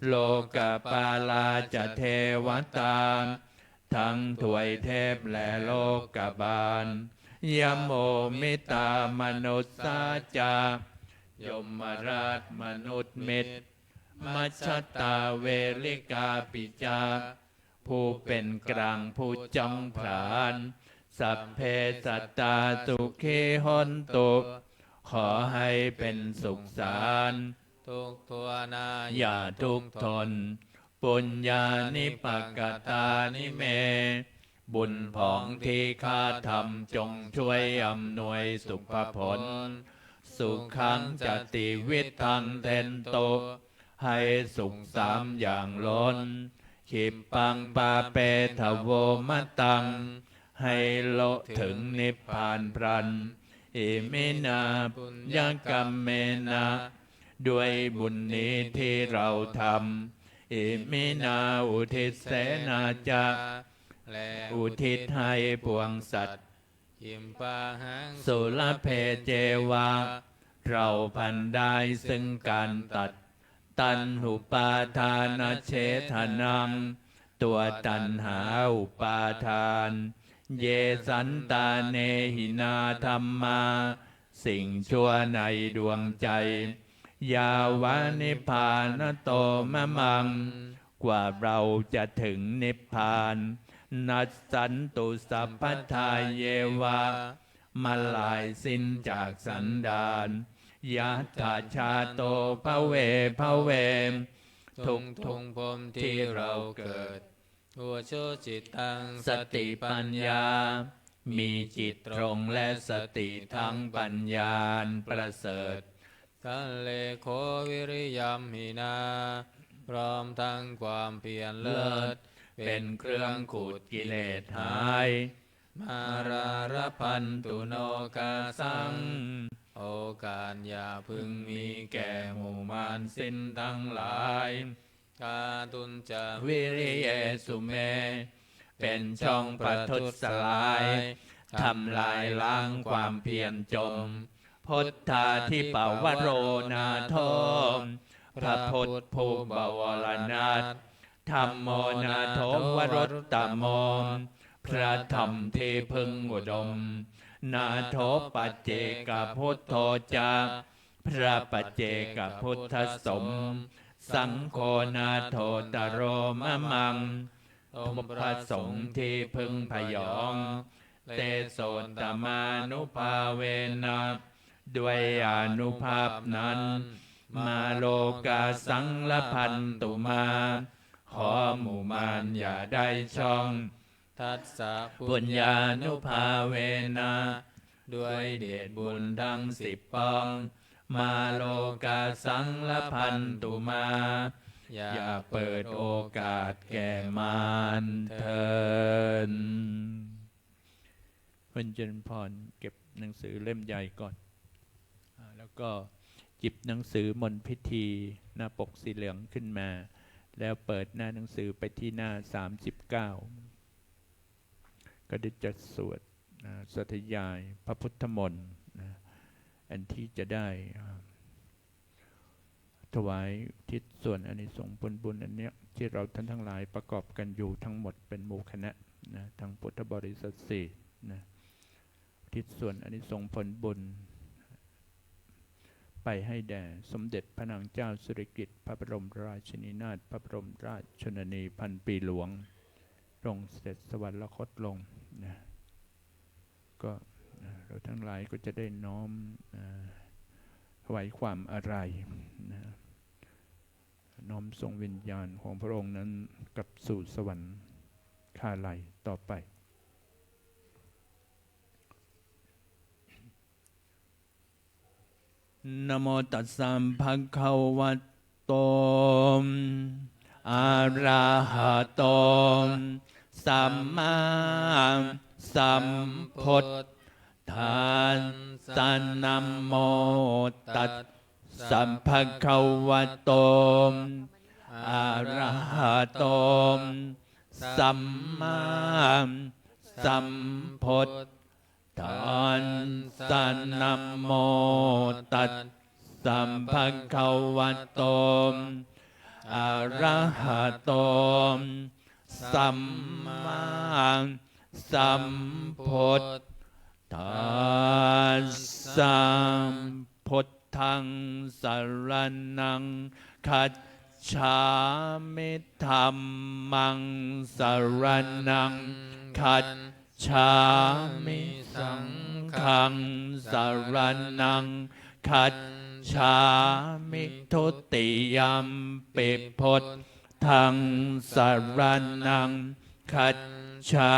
[SPEAKER 1] โลกปาลาจะเทวตาทั้งถวยเทพและโลกบาลยมโมมิตามนุษสาจายมราชมนุษย์มิตรมัชฌตาเวริกาปิจาผู้เป็นกลางผู้จ้องผลานสัพเพสัตตาสุขีหนตุขอให้เป็นสุขสาร
[SPEAKER 2] ทุกทวนา
[SPEAKER 1] อย่าทุกข์ทนปุญญานิปกตานิเม บุญผองที่ข้าทำจงช่วยอำนวยสุภผลสุขังจติวิทังเทนโตให้สุขสามอย่างล้นขิปปังปาเปทโวมตังให้โลถึงนิพพานพรันอิมินาปุญญกรรมเมนะด้วยบุญนี้ที่เราทำอิมินาอุทิศเสนาจะ
[SPEAKER 2] และ
[SPEAKER 1] อุทิศให้ปวงสัตว์
[SPEAKER 2] อิมปาหัง
[SPEAKER 1] สุลเพเจวาเราพันได้ซึ่งการตัดตัณหุปาทานเฉทนังตัวตัณหาอุปาทานเยสันตาเนหินาธรรมาสิ่งชั่วในดวงใจยาวานิพพานโตมะมังกว่าเราจะถึงนิพพานนัสสันตุสัพพทาเยวามาลายสิ้นจากสันดานยัตถาชาโตภเวภเวทุก
[SPEAKER 2] พรหมที่เราเกิดหัวโชจิตตัง
[SPEAKER 1] สติปัญญามีจิตตรงและสติทั้งปัญญาประเสริฐ
[SPEAKER 2] สัลเลโควิริยัมหินาพร้อมทั้งความเพียรเลิศ
[SPEAKER 1] เป็นเครื่องขูดกิเลสหาย
[SPEAKER 2] มาราระพันตุโนกาสังโอกาสอย่าพึงมีแก่หมู่มารสิ้นทั้งหลายกาตุนจะ
[SPEAKER 1] วิริเยสุเมเป็นช่องประทุษลายทำลายล้างความเพียรจมพุทธาทิปวโรนาโทพระพุทธผู้บวรนาถธัมโมนาโถวรตตโมพระธรรมที่พึงอุดมนาโถปัจเจกพุทโธจาพระปัจเจกพุทธสมสังโฆนาโถตโรมะมังพระสงฆ์ที่พึงพยองเตโสตมานุภาเวนะด้วยอานุภาพนั้นมาโลกาสังละพันตุมาขอหมู่มารอย่าได้ช่อง
[SPEAKER 2] ทัสสะ
[SPEAKER 1] ปุญญานุภาเวนะด้วยเดชบุญทั้ง10ปองมาโลกาสังละพันตุมาอย่าเปิดโอกาสแก่มารเถิดคุณเจริญพรเก็บหนังสือเล่มใหญ่ก่อนแล้วก็จิบหนังสือมนต์พิธีหน้าปกสีเหลืองขึ้นมาแล้วเปิดหน้าหนังสือไปที่หน้า39ก็ได้จัดสวดสาธยายพระพุทธมนต์อันที่จะได้ถวายทิศส่วนอานิสงส์ผลบุญอันเนี้ยที่เราท่านทั้งหลายประกอบกันอยู่ทั้งหมดเป็นหมู่คณะทั้งพุทธบริษัท4ทิศส่วนอานิสงส์ผลบุญไปให้แด่สมเด็จพระนางเจ้าสิริกิติ์พระบรมราชินีนาถพระบรมราชชนนีพันปีหลวงทรงเสด็จสวรรคตลงก็เราทั้งหลายก็จะได้น้อมถวายความอาลัยน้อมส่งวิญญาณของพระองค์นั้นกลับสู่สวรรคาลัยต่อไปนะโมตัสสะภะคะวะโตอะระหะโตสัมมาสัมพุทธัสสะนะโมตัสสะภะคะวะโตอะระหะโตสัมมาสัมพุทธัสสะนะโมตัสสะภะคะวะโต อะระหะโตสัมมาสัมพุทธัสสะพุทธังสรณังคัจฉามิธัมมังสรณังคัจฉามิสังฆังสรณังคัจฉามิทุติยัมปิพุทธังสรณังคัจฉา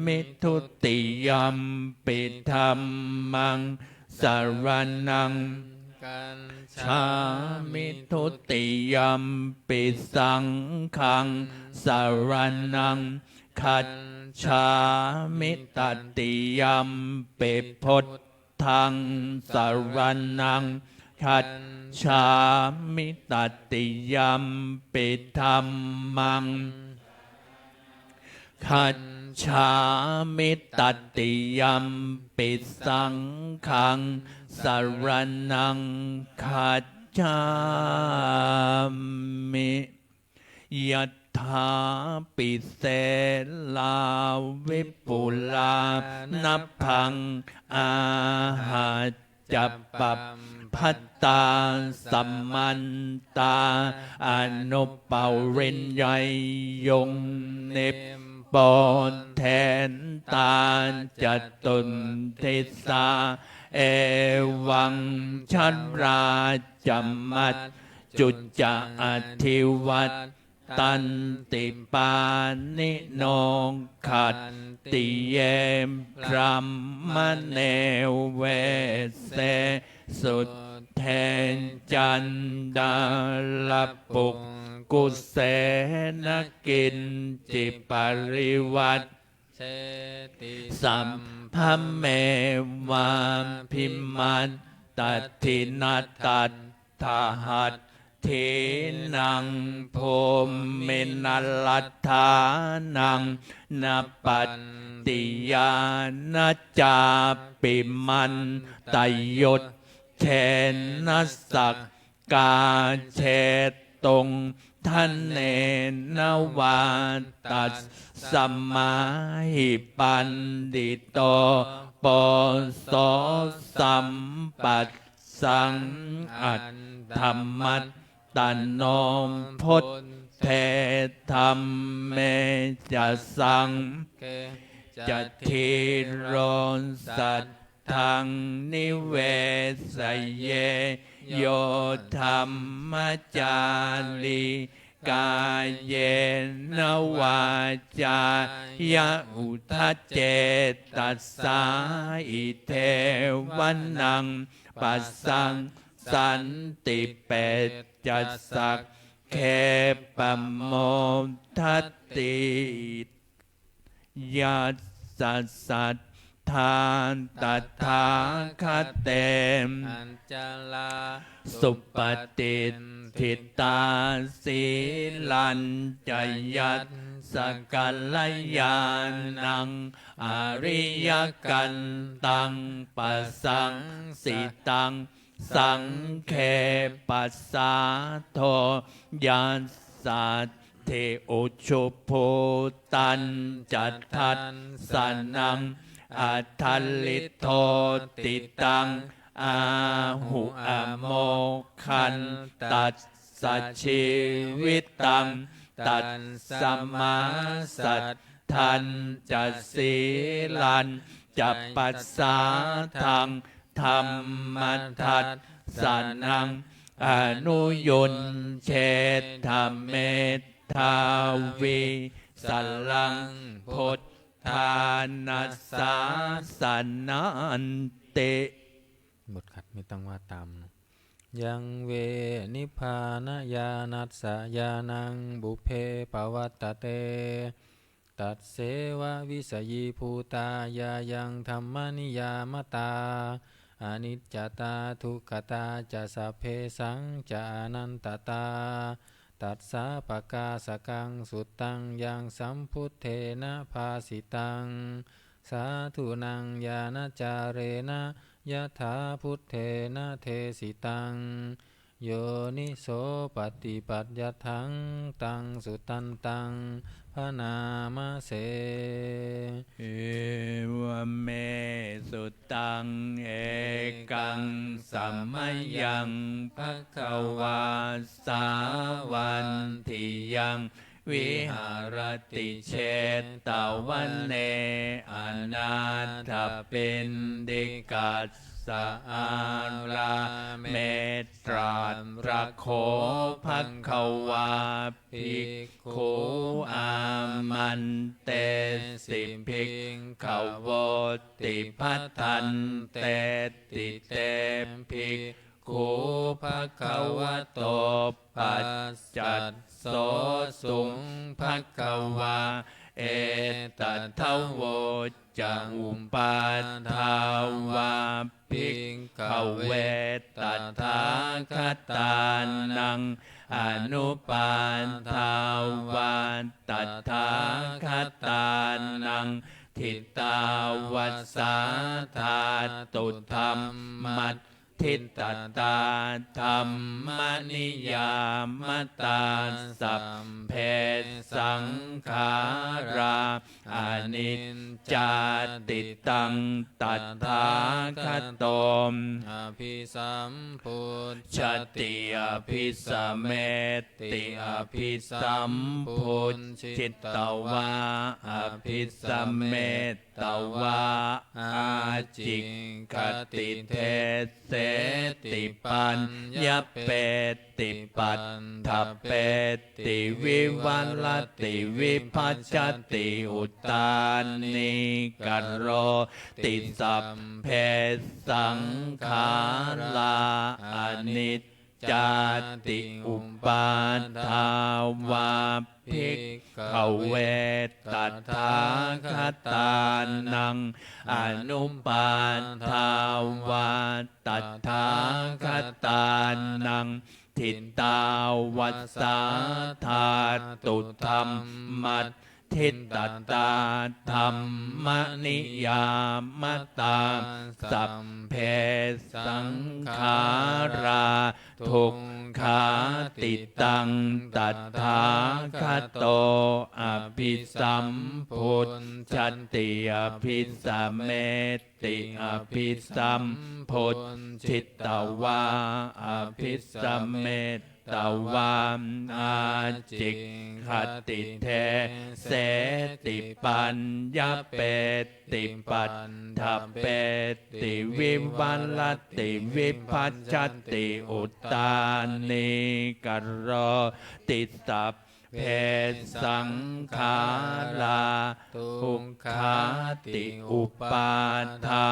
[SPEAKER 1] มิทุติยัมปิธัมมังสรณัง
[SPEAKER 2] กัญ
[SPEAKER 1] ชามิทุติยัมปิสังฆังสรณังคัจฉามิตติยัมปิพุทธังสรณังคัจฉามิตติยัมปิธัมมังคัจฉามิตติยัมปิสังฆังสรณังคัจฉามิยัตถาปิเสลาวิปุลานัพพังอาหาจัปปพัตตาสัมมันตาอนุปาริญญยงเนปปอนแทนตาจตุนทิสาเอวังชันราจัมมัจจุจจะอธิวัตตันติปานิโนขัตติเยมพรัมมเนเวเสสุดแทนจันดาลปุกกุเสนกินจิปริวัต
[SPEAKER 2] เชติ
[SPEAKER 1] สัมพัมเมวามพิมัน ตัทธินัตตัทธหัตถินังโพมินัลลัทธานังนปัตติยานาจาปิมันตยศเชนัสสักกาเชตงท่านเนนวาตัสสัมมาหิปันดิโตปโสสัมปัสสังอัตธรรมัตตันโนพุทเทธรรมเมจะสัง
[SPEAKER 2] เก
[SPEAKER 1] จะทีโรนสัตทังนิเวสเยโยธรรมจารีกายเยนวาจายะอุทธเจตัสสาอิเทวันนังปัสสังสันติเปจัสสักเคปโมทัตติยัสสัสสัทธานตัทธาคเตม
[SPEAKER 2] อัญจลา
[SPEAKER 1] สุปฏิทิตาสีลันจยัตสกัลลยานังอริยกันตังปัสสังสิตังสังเคปัสสาโทยัสสัตเทอุชุภูตันจัตทัสสนังอัทธลิโทติตังอาหุอโมคันตัสสัจชีวิตตังตัสสมาสัทธันจัสสีลันจัปปัสสาทังธรรมทัสสนังอนุยุนเชตธรรมเมทาวีสลังพุทธานัสสาสนันเต
[SPEAKER 2] บทขัดไม่ต้องว่าตามยังเวนิพพานญาณัสสญาณังบุพเพปวัตตเตตัดเสวะวิสยีภูตายายังธรรมนิยามตาอนิจจตาทุกขตาจะสัพเพสังจะอนันตตาตัสสะปะกาสกังสุตตังยังสัมพุทเทนะภาสิตังสาธุนังญาณจาเรนะยะถาพุทเทนะเทสิตัง โยนิโสปฏิปัจจทังตังสุตันตังพระนามเส
[SPEAKER 1] เอวเมสุตังเอกังสัมมยังภควาสาวันทิยังวิหารติเชตตาวันเนอนาถปินดิกัสสะอาราเมตราระโคภควาภิกขุอามันเตสิภิกขโวติภัทธันเตติเตภิกขุภควโตปัจจัสโสสุงภควาเอตัทธโวจะอุปาทาวาภิกขเวตัทธาคตานังอนุปาทาวาตัทธาคตานังทิตาวัสสาธาตุธรรมัตทิตตตาธรรมนิยามตาสัพเพสังขาราอนิจจาติตังตัทธาคโตม
[SPEAKER 2] อภิสัมพุท
[SPEAKER 1] ชติอภิสัมเมติอภิสัมพุทชิตตวาอภิสัมเมตตวาอาจิกติเทเสติปัญญเปติปัฏฐเปติวิวัลติวิภัจจติอุตตานิกัรโรติสัพเพสังขาราอนิจจาติอุปาทาวาภิกขเวตัทธาคตานังอนุปาทาวาตัทธาคตานังทิตาวัสสาธาตุธรรมัตทิตตตาธรรมนิยามตาสัพเพสังขาราทุกขาติตังตัทธาคโตอภิสัมพุทธติอภิสัมเมติอภิสัมพุทธิตตวาอภิสัมเมตตวามอาจิขติเทเสติปัญญเปติปัฏฐเปติวิวัลติวิภัจจติอุตตานิกัรโรติสัพเพสังขาราทุกขาติอุปาทา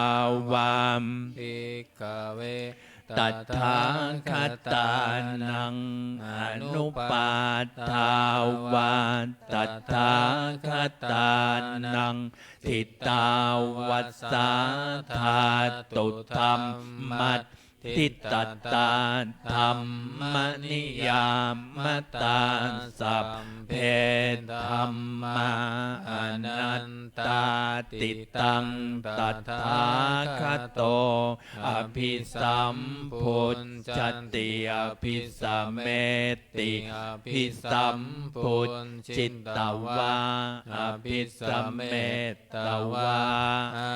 [SPEAKER 1] วาม
[SPEAKER 2] ภิกขเว
[SPEAKER 1] ตัทธาคตานังอนุปาทาวาตัทธาคตานังทิตาวัสสาธาตุธรรมัตทิตตตาธรรมนิยามตาสัพเพธรรมาอนัตตาติตังตัทธาคโตอภิสัมพุทธติอภิสัมเมติอภิสัมพุทธิตตวาอภิสัมเมตตวาอา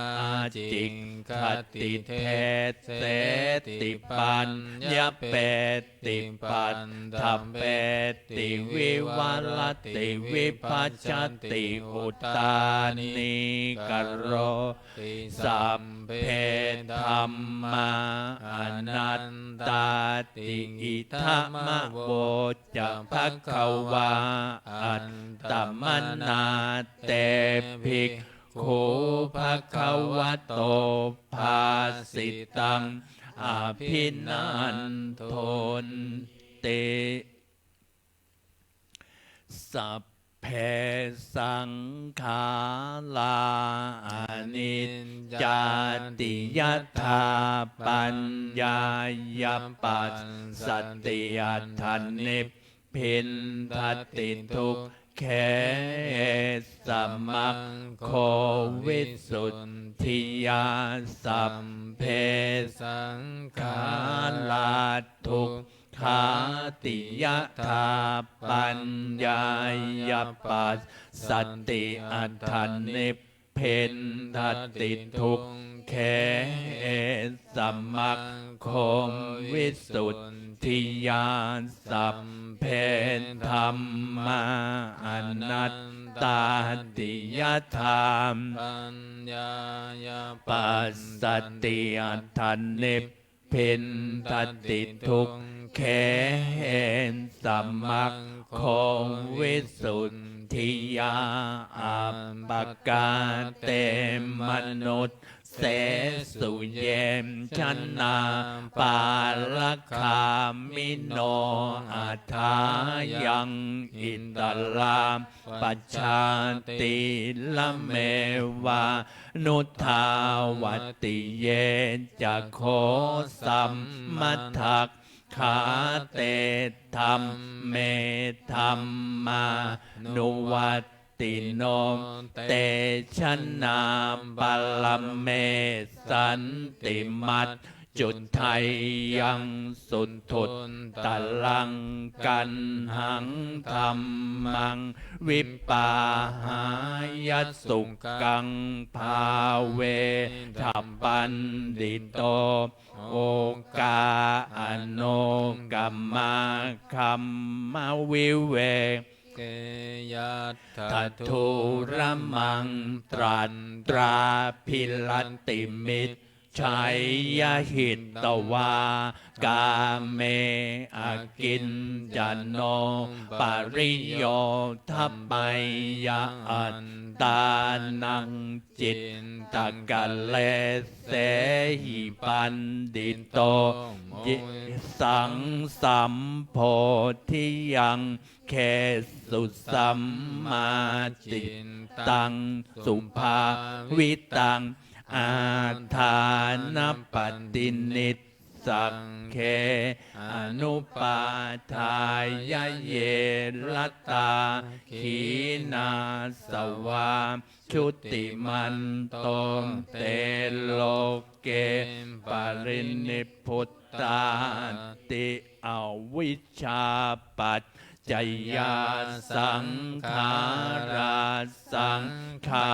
[SPEAKER 1] จิงคติเทเสติปัญญเปติปัฏฐเปติวิวัลติวิภัจจติอุตตานิกัรโรติสัพเพธัมมาอนัตตาติอิทัมมะโวจะภควาอัตตมนาเตภิกขุภควโตภาสิตังอภินันโทนเตสัพเพสังขาราอนิจจาติยัตถาปัญญายปัสสติอัฏฐานิพพินทติทุกเขสัมมัคโควิสุทธิยาสัพเพสังขาราทุกข ขาติยถาปัญญายปัสสติอัฏฐานนิพเพนทัตติทุกเขสัมมัคคมวิสุทธิญาณสัพเพธรรมาอนัตตาติยธรรม
[SPEAKER 2] ปัญญายปั
[SPEAKER 1] ปั
[SPEAKER 2] ส
[SPEAKER 1] สสติอัฏฐานนิพเพนทัตติทุกเขสัมมัคคมวิสุทธิญาอัปปกาเตมนุษย์เสสุเยมชนะปาลคามิโนอัฏฐายังอินตลามปัจชาติละเมวานุทาวติเยจะโคสัมมัทธักขาเตธรรมเมธรรมานุวัตติโนเตชะนาปัลลเมสันติมัตจุดไทยยังสุดทุตตะลังกันหังธรรมังวิปาหายสุกังภาเวทัพปันดิโตโอกาอโนกัมมาคัมมาวิเวก
[SPEAKER 2] เกยัต
[SPEAKER 1] ทัตถุระมังตรัสตราพิลติมิตรชัยยหิตตวากาเมอากินจันโนปริโยทัพไมยะอัตตานังจิตตะกะเลเสหิปันดิโตยิสังสัมโพธิยังเคสุสัมมาจิตตังสุภาวิตังอาทานปฏินิสสังเคอนุปาทายเยรตาขีนาสวาชุติมันโตเตโลเกปรินิพพุตตาติอวิชชาปัจจยาสังขาราสังขา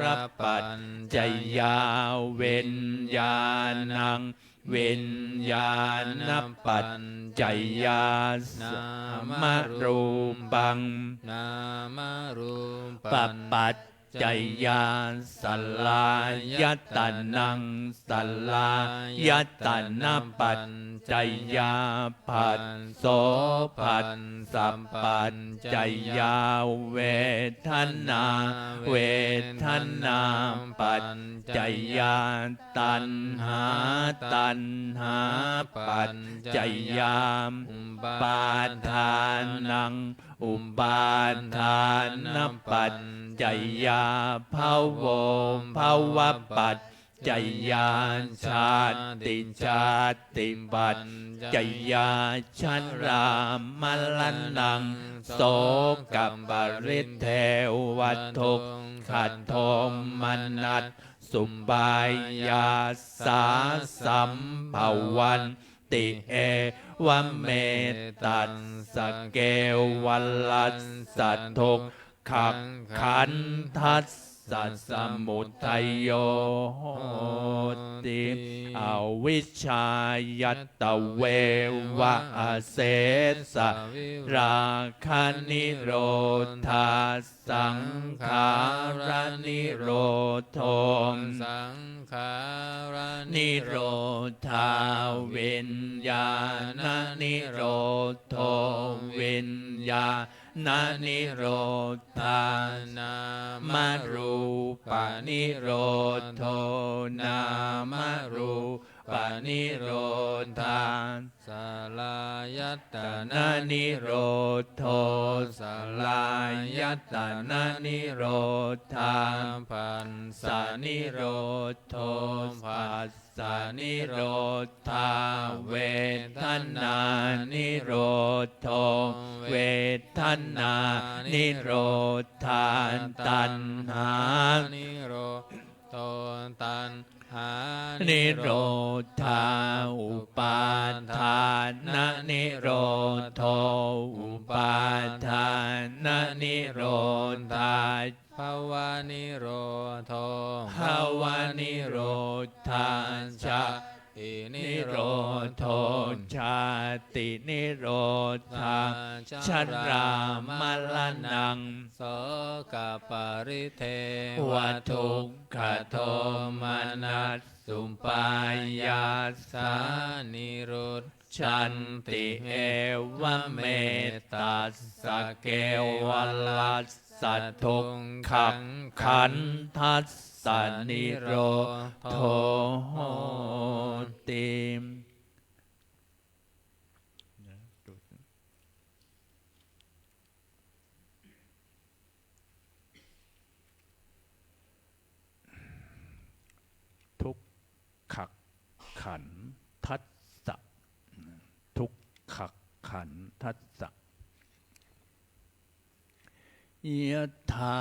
[SPEAKER 1] รปัจจยาเวนญาณังเวนญาณปัจจยาสมรูปัง
[SPEAKER 2] นามารู
[SPEAKER 1] ป
[SPEAKER 2] ปัน
[SPEAKER 1] ปัจจยาสัลลายตานังสัลลายตานาปัจจยาปัสโสปัสสัมปัจจยาเวทนาเวทนาปัจจยาตัณหาตัณหาปัจจยาปาทานังอุปาทานปัจจยาภาวภาวปัจจยาชาติชาติปัจจยาชรามลนังโสกัปริเทวทุกขัดโทมนัสสุปายาสาสัมภวันติเอวเมตัสสะเกวัลลัสสะทุกขักขันทัสสะสมุทัยโยติอวิชชายัตตเววะเสสะราคะนิโรธาสังขารานิโรธม
[SPEAKER 2] สังขารา
[SPEAKER 1] นิโรธาเวิญญาณนิโรธเวิญญาณนิโรธานามรูปานิโรธนามรูปานิโรธา
[SPEAKER 2] สลายตา
[SPEAKER 1] นานิโรธสลายตานานิโรธา
[SPEAKER 2] ปัน
[SPEAKER 1] สานิโรธปัสสานิโรธาเวทนานิโรธเวทนานิโรธาตัณหา
[SPEAKER 2] นิโรธตันหา
[SPEAKER 1] นิโรธาอุปาทาน นิโรโธอุปาทานนิโรธา
[SPEAKER 2] ภวานิโรโธ
[SPEAKER 1] ภวานิโรธาชา
[SPEAKER 2] อินิ
[SPEAKER 1] นิ
[SPEAKER 2] โร
[SPEAKER 1] โร
[SPEAKER 2] โธ
[SPEAKER 1] โธชาตินิโรธาช
[SPEAKER 2] ช
[SPEAKER 1] รามรณัง
[SPEAKER 2] โสกปริเท
[SPEAKER 1] วัทุกขโทมานัสสุปายาสา
[SPEAKER 2] นิรุต
[SPEAKER 1] ชันติเอวเมตัสสะเกวัลสัตทุกขังขันทัสสะนิโรโธติทุกขขันทัสสะทุกขขันทัสสะยะถา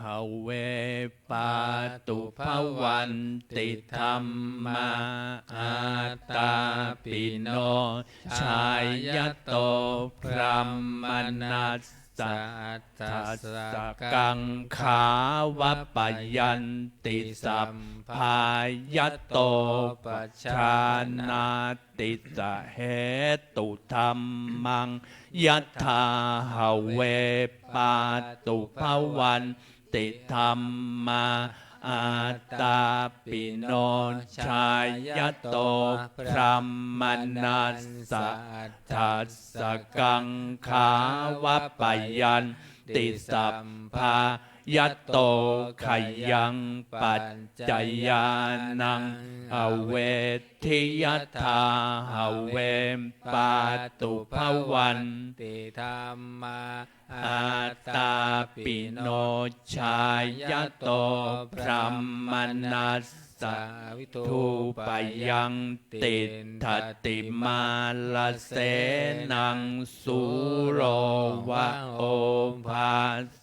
[SPEAKER 1] หาเวปาตุภวันติธรรมาอาตาปิโนชายโตพระมนัสสะทัสสะกังขาวปยันติสัพพายโตปัจชานาติสะเหตุธัมมังยัตถาหาเวปาตุภวันติธรรมาอาตาปิโนชายโตพระมนัสสะทัสสะกังขาวปยันติสัพพายโตขยังปัจจยานังอเวทิยถาหาเวปาตุภวัน
[SPEAKER 2] ติธรรมา
[SPEAKER 1] อาตาปิโนชายโตพระมนัสสะ
[SPEAKER 2] วิ
[SPEAKER 1] ทูปยังติทติมาลเสนังสุโรวะโอภา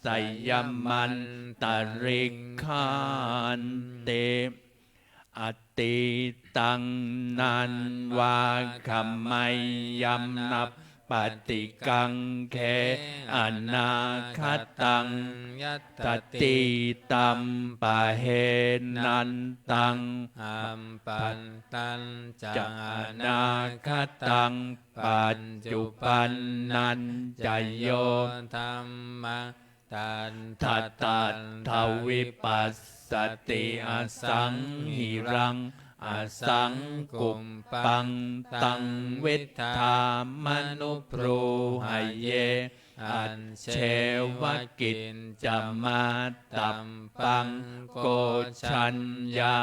[SPEAKER 1] สยมันตริกขันเตอติตังนันวาขมัยยำนับปฏิกังเขอนาคตัง
[SPEAKER 2] ยัต
[SPEAKER 1] ตติตัมปะเหนันตัง
[SPEAKER 2] อัมปันตันจา
[SPEAKER 1] จะอ
[SPEAKER 2] นา
[SPEAKER 1] นาคตังปัจจุปันนันจะโย
[SPEAKER 2] ธรรมตัน
[SPEAKER 1] ทัตตัตถวิปัสสติอสังหิรังอสังกุปปังตังวิทธามนุพรูหเยอันเชวกิจจะมาตัมปังโกชัญญา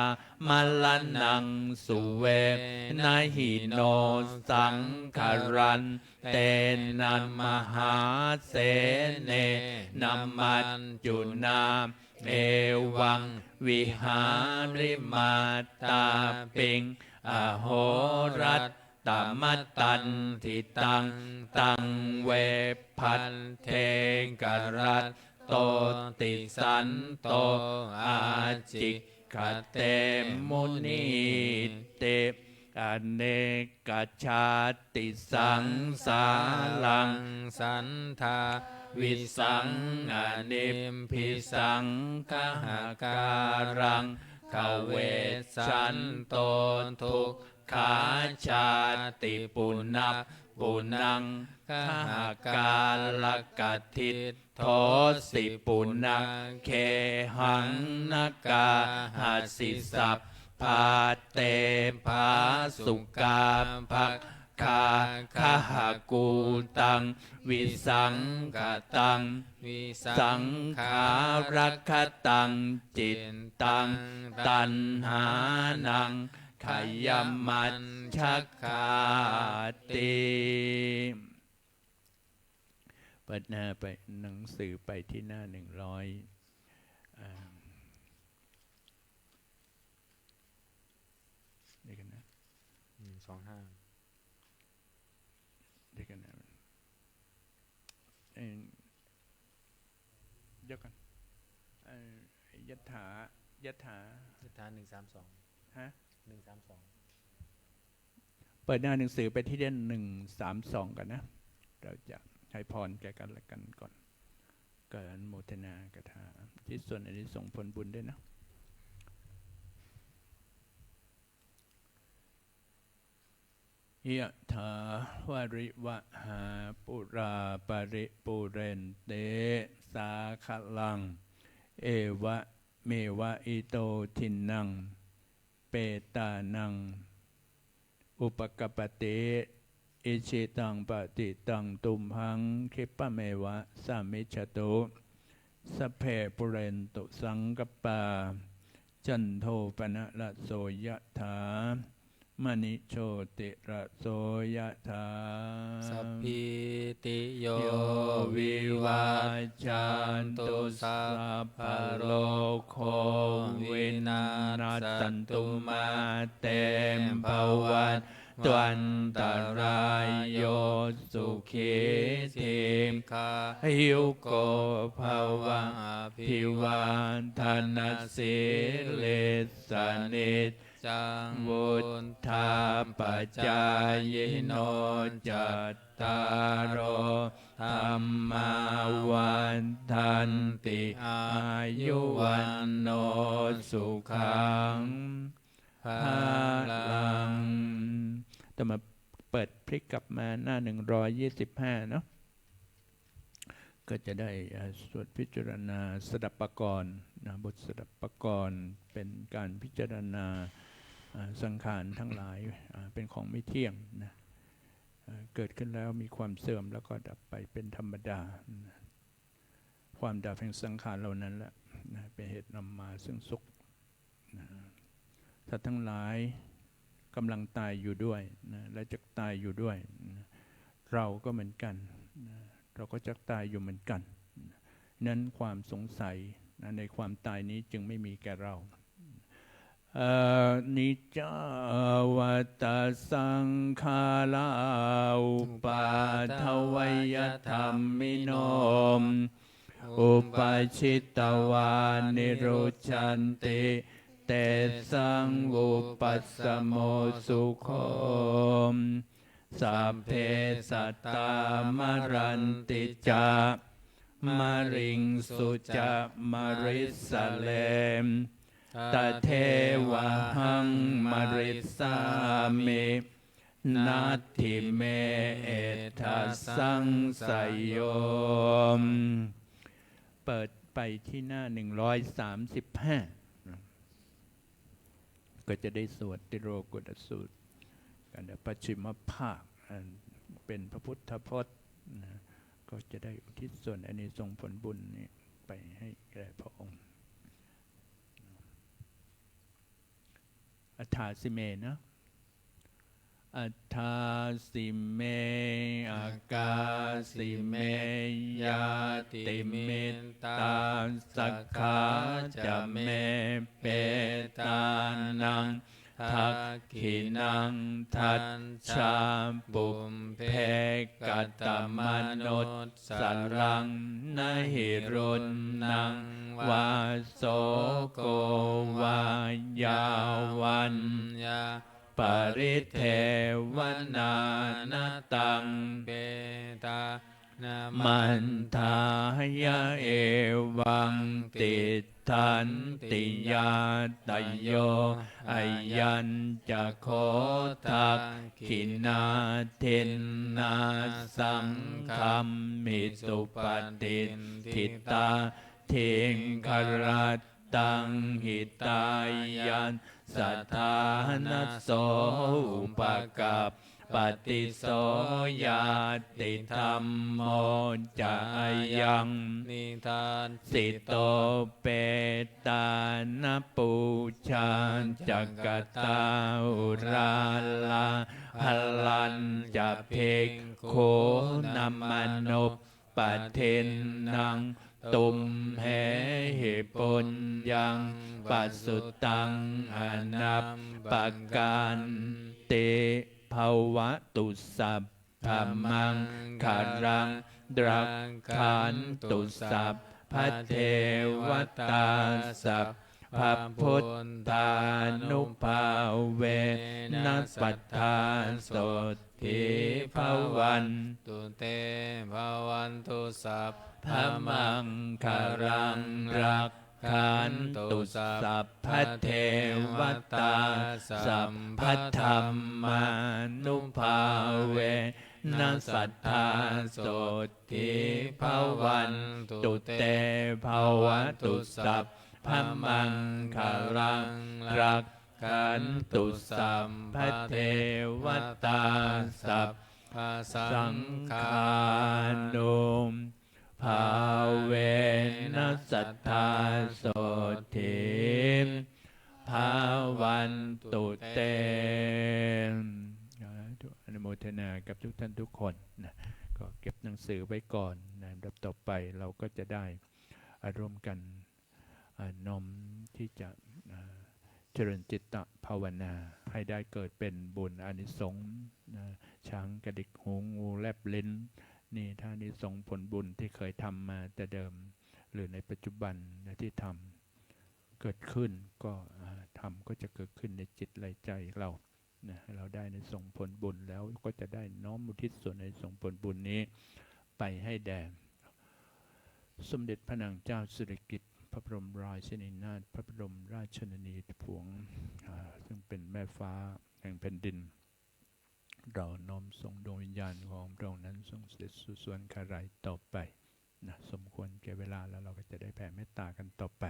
[SPEAKER 1] มลนังสุเวนะหิโนสังขรันเตนะมหาเสเนนัมมัจจุนาเอวังวิหาริมาตาปิงอโหรัตตมตันทิตังตังเวพันเทกรัตโตติสันโตอาจิกเตมุนีเตอเนกชาติสังสาลัง
[SPEAKER 2] สันทา
[SPEAKER 1] วิสังอนิมพิสังคหาการังขเวสันโตทุกขาชาติปุณัปุนังคหากาลกัตถิโทสิปุณังเคหังนกาหัสสิสัพพาเตภาสุกาภักคาคหากูตังวิสังกตัง
[SPEAKER 2] วิ
[SPEAKER 1] สังขารักขตังจิตตังตันหานังขยมัญชักขาติเปิดหน้าไปหนังสือไปที่หน้า100เดี๋ยวกันนะ
[SPEAKER 2] 125
[SPEAKER 1] เดี๋ยวกันนะเดี๋ยวกันยัตถา
[SPEAKER 2] 132
[SPEAKER 1] ฮะ
[SPEAKER 2] 132
[SPEAKER 1] เปิดหน้าหนังสือไปที่เล่ม132กันนะเราจะให้พรแก่กันและกันก่อนเกิดโมทนากถาที่ส่วนอันนี้ส่งผลบุญด้วยนะยะถาวาริวะหาปุราปาริปุเรนเตสาคลังเอวะเมวะอิโตทินังเปตานังอุปกปติอิชิตังปฏิตังตุมหังคิปะเมวะสามิจตุสัพเพปุเรนตุสังกปาจันโทปนะระโสยะถามณิโชติระโสยะถา
[SPEAKER 2] สัพพิติโย
[SPEAKER 1] วิวัจจันตุสัพพะโลกโควินาศสันตุมาเตมภวัตวันตรายโยสุขีที
[SPEAKER 2] คา
[SPEAKER 1] ยุโกภวะพิวันธนสิลิสนิจ
[SPEAKER 2] จัง
[SPEAKER 1] วุฒาปัจจายโนจัตตารโอธรรมาวันทันติอายุวันโนสุขังภาลังต่อมาเปิดพลิกกลับมาหน้า125เนาะก็จะได้สวดพิจารณาสดับปกรณ์บทสดับปกรณ์เป็นการพิจารณาสังขารทั้งหลายเป็นของไม่เที่ยงนะเกิดขึ้นแล้วมีความเสื่อมแล้วก็ดับไปเป็นธรรมดาความดับแห่งสังขารเหล่านั้นแหละเป็นเหตุนำมาซึ่งสุขสัตว์ทั้งหลายกำลังตายอยู่ด้วยและจะตายอยู่ด้วยเราก็เหมือนกันเราก็จะตายอยู่เหมือนกันนั้นความสงสัยในความตายนี้จึงไม่มีแก่เรานิจจวัตสังขาราอุปาทวยธรรมิโนอุปชิตวานิโรชันติเตสังอุปัสสโมสุโขสัพเพสัตตามรันติจามริงสุจะมริสเลมตเทวะหังมริสามินัตถิเมเอทัสสังสยโยมเปิดไปที่หน้า135ก็จะได้สวดติโรกุตสูตรกันปัจฉิมภาคเป็นพระพุทธพจน์ก็จะได้อุทิศส่วนอันนี้ทรงผลบุญนี้ไปให้แก่พระองค์อัฏฐาสิเมนะอัฏฐาสิเมอากาสิเมยาติมิตตาสักขาจะเมเปตานังทักขินังทัตชาปุมเพกัตตมนุสสรังนหิรุณนังวาโสโกวายาวันยาปริเทวนานาตังเปตามันทายะเอวังติทันติยาตโยอายัญจะโคทักขินาทินนาสังคัมมิสุปฏิทิตาทิงครัตตังหิตายันสัทธานัสโสอุปกัปปฏิโสยาติธรรมโมจะยังนิทานสิโตเปตานปูชาจักกตาอุราลาหลันจะเพกโคนัมมนุปปะเทนนังตุมเหหิปุญญังปัสสุตังอนัปปกันเตภวะตุสัพพมังคารังดรักขันตุสัพพเทวตาสัพพ พระพุทธานุภาเวนัสปัฏฐานโสทิภวัน
[SPEAKER 2] ตุเตภวันตุสัพพ
[SPEAKER 1] พระมังคารังรักขันตุสัพพเทวตาสัพพธรรมานุภาเวนัสสัทธาโสทิภวันตุเตภวตุสัพพมังคารังรักขันตุสัพพเทวตาสัพพสังฆานุภาเวนัสสัทธาโสทิภาวันตุเตอนุโมทนากับทุกท่านทุกคนนะก็เก็บหนังสือไว้ก่อนนะต่อไปเราก็จะได้ร่วมกันน้อมที่จะเจริญจิตตภาวนาให้ได้เกิดเป็นบุญอานิสงส์ช้างกระดิกหูงูแลบลิ้นนี่ถ้าอานิสงส์ผลบุญที่เคยทำมาแต่เดิมหรือในปัจจุบันที่ทำเกิดขึ้นก็ทำก็จะเกิดขึ้นในจิตในใจเราเราได้ในส่งผลบุญแล้วก็จะได้น้อมอุทิศส่วนในส่งผลบุญนี้ไปให้แด่สมเด็จพระนางเจ้าสิริกิติ์พระบรมราชินีนาถพระบรมราชชนนีผวงซึ่งเป็นแม่ฟ้าแห่งแผ่นดินเราน้อมส่งดวงวิญญาณของพระองค์นั้นส่งเสด็จสู่สวรรคาลัยต่อไปนะสมควรแก่เวลาแล้วเราก็จะได้แผ่เมตตากันต่อไป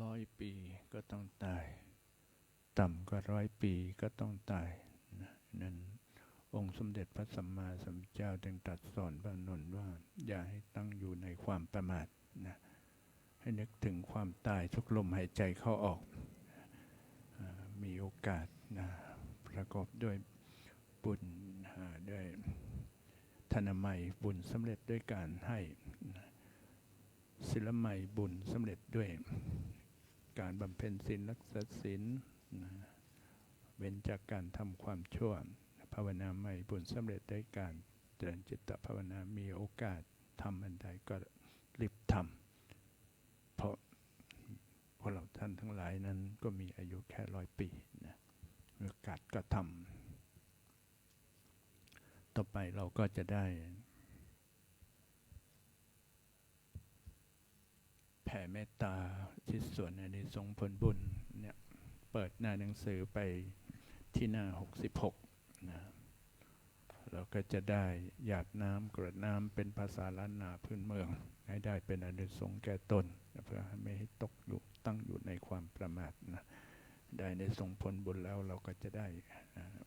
[SPEAKER 1] 100 ปีก็ต้องตายต่ำกว่า100 ปีก็ต้องตายนะนั้นองค์สมเด็จพระสัมมาสัมพุทธเจ้าจึงตรัสสอนพระอานนท์ว่าอย่าให้ตั้งอยู่ในความประมาทนะให้นึกถึงความตายทุกลมหายใจเข้าออกมีโอกาสนะประกอบด้วยบุญด้วยธนมัยบุญสำเร็จด้วยการให้ศีลมัยบุญสำเร็จด้วยการบำเพ็ญศีลรักษาศีลเว้นจากการทำความชั่วภาวนาใหม่บุญสำเร็จด้วยการเจริญจิตภาวนามีโอกาสทำอันใดก็รีบทำเพราะพวกเราท่านทั้งหลายนั้นก็มีอายุแค่100 ปีนะมีโอกาสก็ทำต่อไปเราก็จะได้แผ่เมตตาที่ส่วนในทรงผลบุญเนี่ยเปิดหน้าหนังสือไปที่หน้า66นะเราก็จะได้หยาดน้ำกรวดน้ำเป็นภาษาล้านนาพื้นเมืองให้ได้เป็นอานิสงส์แก่ตนเพื่อไม่ให้ตกอยู่ตั้งอยู่ในความประมาทนะได้ในทรงผลบุญแล้วเราก็จะได้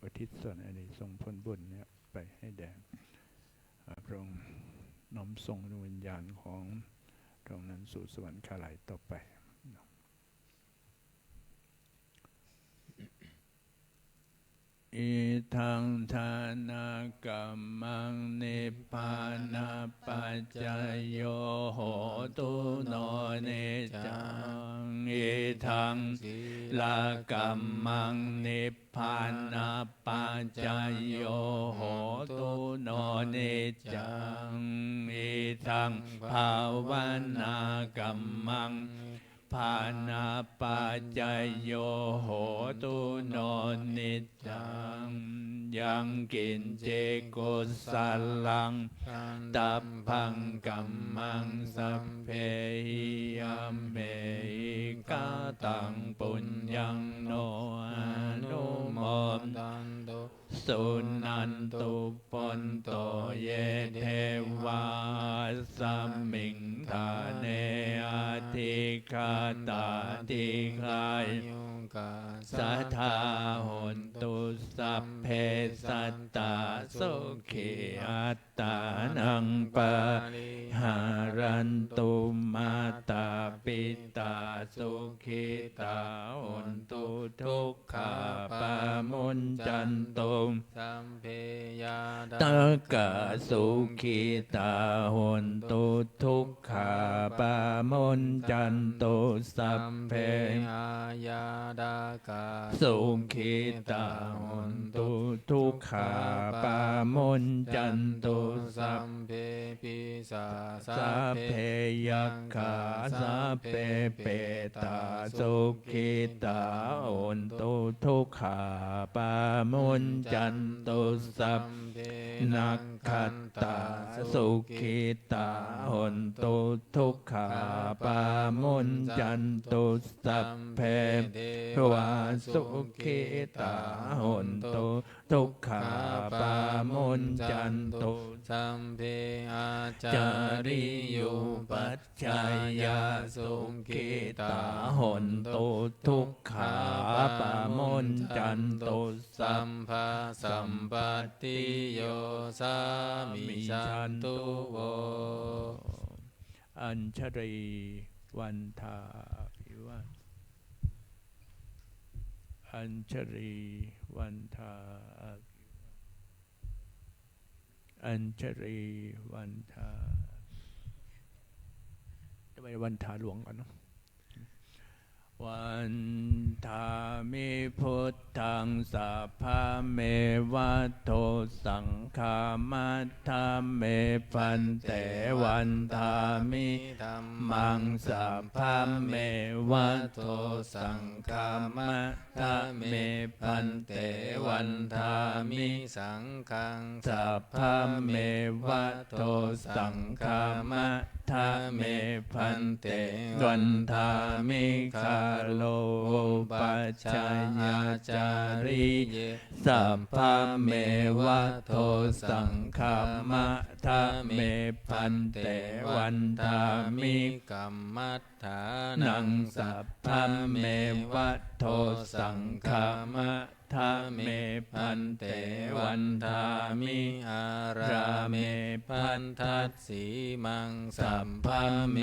[SPEAKER 1] อุทิศส่วนอานิสงส์ผลบุญเนี่ยไปให้แด่พระองค์น้อมส่งดวงวิญญาณของพระองค์นั้นสู่สวรรคาลัยต่อไปอิทังทานากัมมังนิพพานาปัจจโยโหตุโนเนจังอิทังศีลกัมมังนิพพานาปัจจโยโหตุโนเนจังอิทังภาวนากัมมังภานาปัจจโยโหตุโนนิจังยังกินเจกุสลังตัพพังกัมมังสัพเพหิยัมเมหิกาตังปุญญังโนอนุโมทันตุสุนันตุปนโตเยเทวาสัมมิงทาเนอาทิคาตาติคายุกาสัทธาหนตุสัพเพสัตตาสุขีอัตตานังปะหารันตุมาตาปิตาสุขิตาหนตุทุกขาปะมุญจันตุสัมเพยาตกะสุขิตาหนตุทุกขาปะมุญจันตุสัพเพยาดากะสุขิตาหนตุทุกขาปะมุญจันตุสัพเพปิสาสัพเพยัคขาสัพเพเปตาสุขิตาหนตุทุกขาปะมุญจันตุสัพเพนักขัตตาสุขิตาหนตุทุกขาปะมุญจันตุสัพเพเทวาสุขิตาหนตุทุกขาปะมุญจันตุสัมเพอาจาริยุปัจจายาสุขิตาหนตุทุกขาปะมุญจันตุสัมภาสัมปติโยสามิจันตุโวอัญชรีวันทาภิวาอัญชรีวันทาอัญชรีวันทาจะไปวันทาหลวงก่อนเนาะวันทามิพุทธังสัพพะเมวัตโตสังฆามัตถะเมพันเตวันทามิธัมมังสัพพะเมวัตโตสังฆามัตถะเมพันเตวันทามิสังฆังสัพพะเมวัตโตสังฆามัตถ ทะเมพันเต
[SPEAKER 2] วั
[SPEAKER 1] วัน น
[SPEAKER 2] ทา
[SPEAKER 1] ทา
[SPEAKER 2] มิ
[SPEAKER 1] มิ
[SPEAKER 2] คา
[SPEAKER 1] คา
[SPEAKER 2] โล
[SPEAKER 1] โล
[SPEAKER 2] ปั
[SPEAKER 1] ปั
[SPEAKER 2] จ
[SPEAKER 1] จ
[SPEAKER 2] จา
[SPEAKER 1] จาย
[SPEAKER 2] า
[SPEAKER 1] า
[SPEAKER 2] จา
[SPEAKER 1] จา
[SPEAKER 2] ริ
[SPEAKER 1] ริ
[SPEAKER 2] เย
[SPEAKER 1] สั
[SPEAKER 2] สั
[SPEAKER 1] พ
[SPEAKER 2] พ
[SPEAKER 1] พ
[SPEAKER 2] พะ
[SPEAKER 1] เม
[SPEAKER 2] เม
[SPEAKER 1] วะ
[SPEAKER 2] วะ
[SPEAKER 1] โท
[SPEAKER 2] โท
[SPEAKER 1] สั
[SPEAKER 2] สั
[SPEAKER 1] ง
[SPEAKER 2] ง
[SPEAKER 1] ฆา
[SPEAKER 2] ฆาม
[SPEAKER 1] ะ
[SPEAKER 2] ะ
[SPEAKER 1] ทะ
[SPEAKER 2] ทะ
[SPEAKER 1] เม
[SPEAKER 2] เม
[SPEAKER 1] พั
[SPEAKER 2] พั
[SPEAKER 1] น
[SPEAKER 2] น
[SPEAKER 1] เต
[SPEAKER 2] เต
[SPEAKER 1] วั
[SPEAKER 2] วัน น
[SPEAKER 1] ทา
[SPEAKER 2] ทา
[SPEAKER 1] มิ
[SPEAKER 2] มิกัมมัฏฐา
[SPEAKER 1] นั
[SPEAKER 2] นั
[SPEAKER 1] ง
[SPEAKER 2] ง
[SPEAKER 1] สั
[SPEAKER 2] สั
[SPEAKER 1] พ
[SPEAKER 2] พ
[SPEAKER 1] พะ
[SPEAKER 2] พะ
[SPEAKER 1] เม
[SPEAKER 2] เม
[SPEAKER 1] วะ
[SPEAKER 2] วะ
[SPEAKER 1] โท
[SPEAKER 2] โท
[SPEAKER 1] สั
[SPEAKER 2] สั
[SPEAKER 1] ง
[SPEAKER 2] ง
[SPEAKER 1] ฆา
[SPEAKER 2] ฆาม
[SPEAKER 1] ะ
[SPEAKER 2] ะ
[SPEAKER 1] ทะ
[SPEAKER 2] ทะ
[SPEAKER 1] เม
[SPEAKER 2] เม
[SPEAKER 1] พั
[SPEAKER 2] พั
[SPEAKER 1] น
[SPEAKER 2] น
[SPEAKER 1] เต
[SPEAKER 2] เต
[SPEAKER 1] วั
[SPEAKER 2] วัน น
[SPEAKER 1] ทา
[SPEAKER 2] ทา
[SPEAKER 1] มิ
[SPEAKER 2] มิอา
[SPEAKER 1] รา
[SPEAKER 2] รา
[SPEAKER 1] เม
[SPEAKER 2] เม
[SPEAKER 1] พั
[SPEAKER 2] พั
[SPEAKER 1] น
[SPEAKER 2] น
[SPEAKER 1] ทั
[SPEAKER 2] ทั
[SPEAKER 1] ส
[SPEAKER 2] สสีมัง
[SPEAKER 1] สั
[SPEAKER 2] สั
[SPEAKER 1] พ
[SPEAKER 2] ม
[SPEAKER 1] พะ
[SPEAKER 2] ภะ
[SPEAKER 1] เม
[SPEAKER 2] เม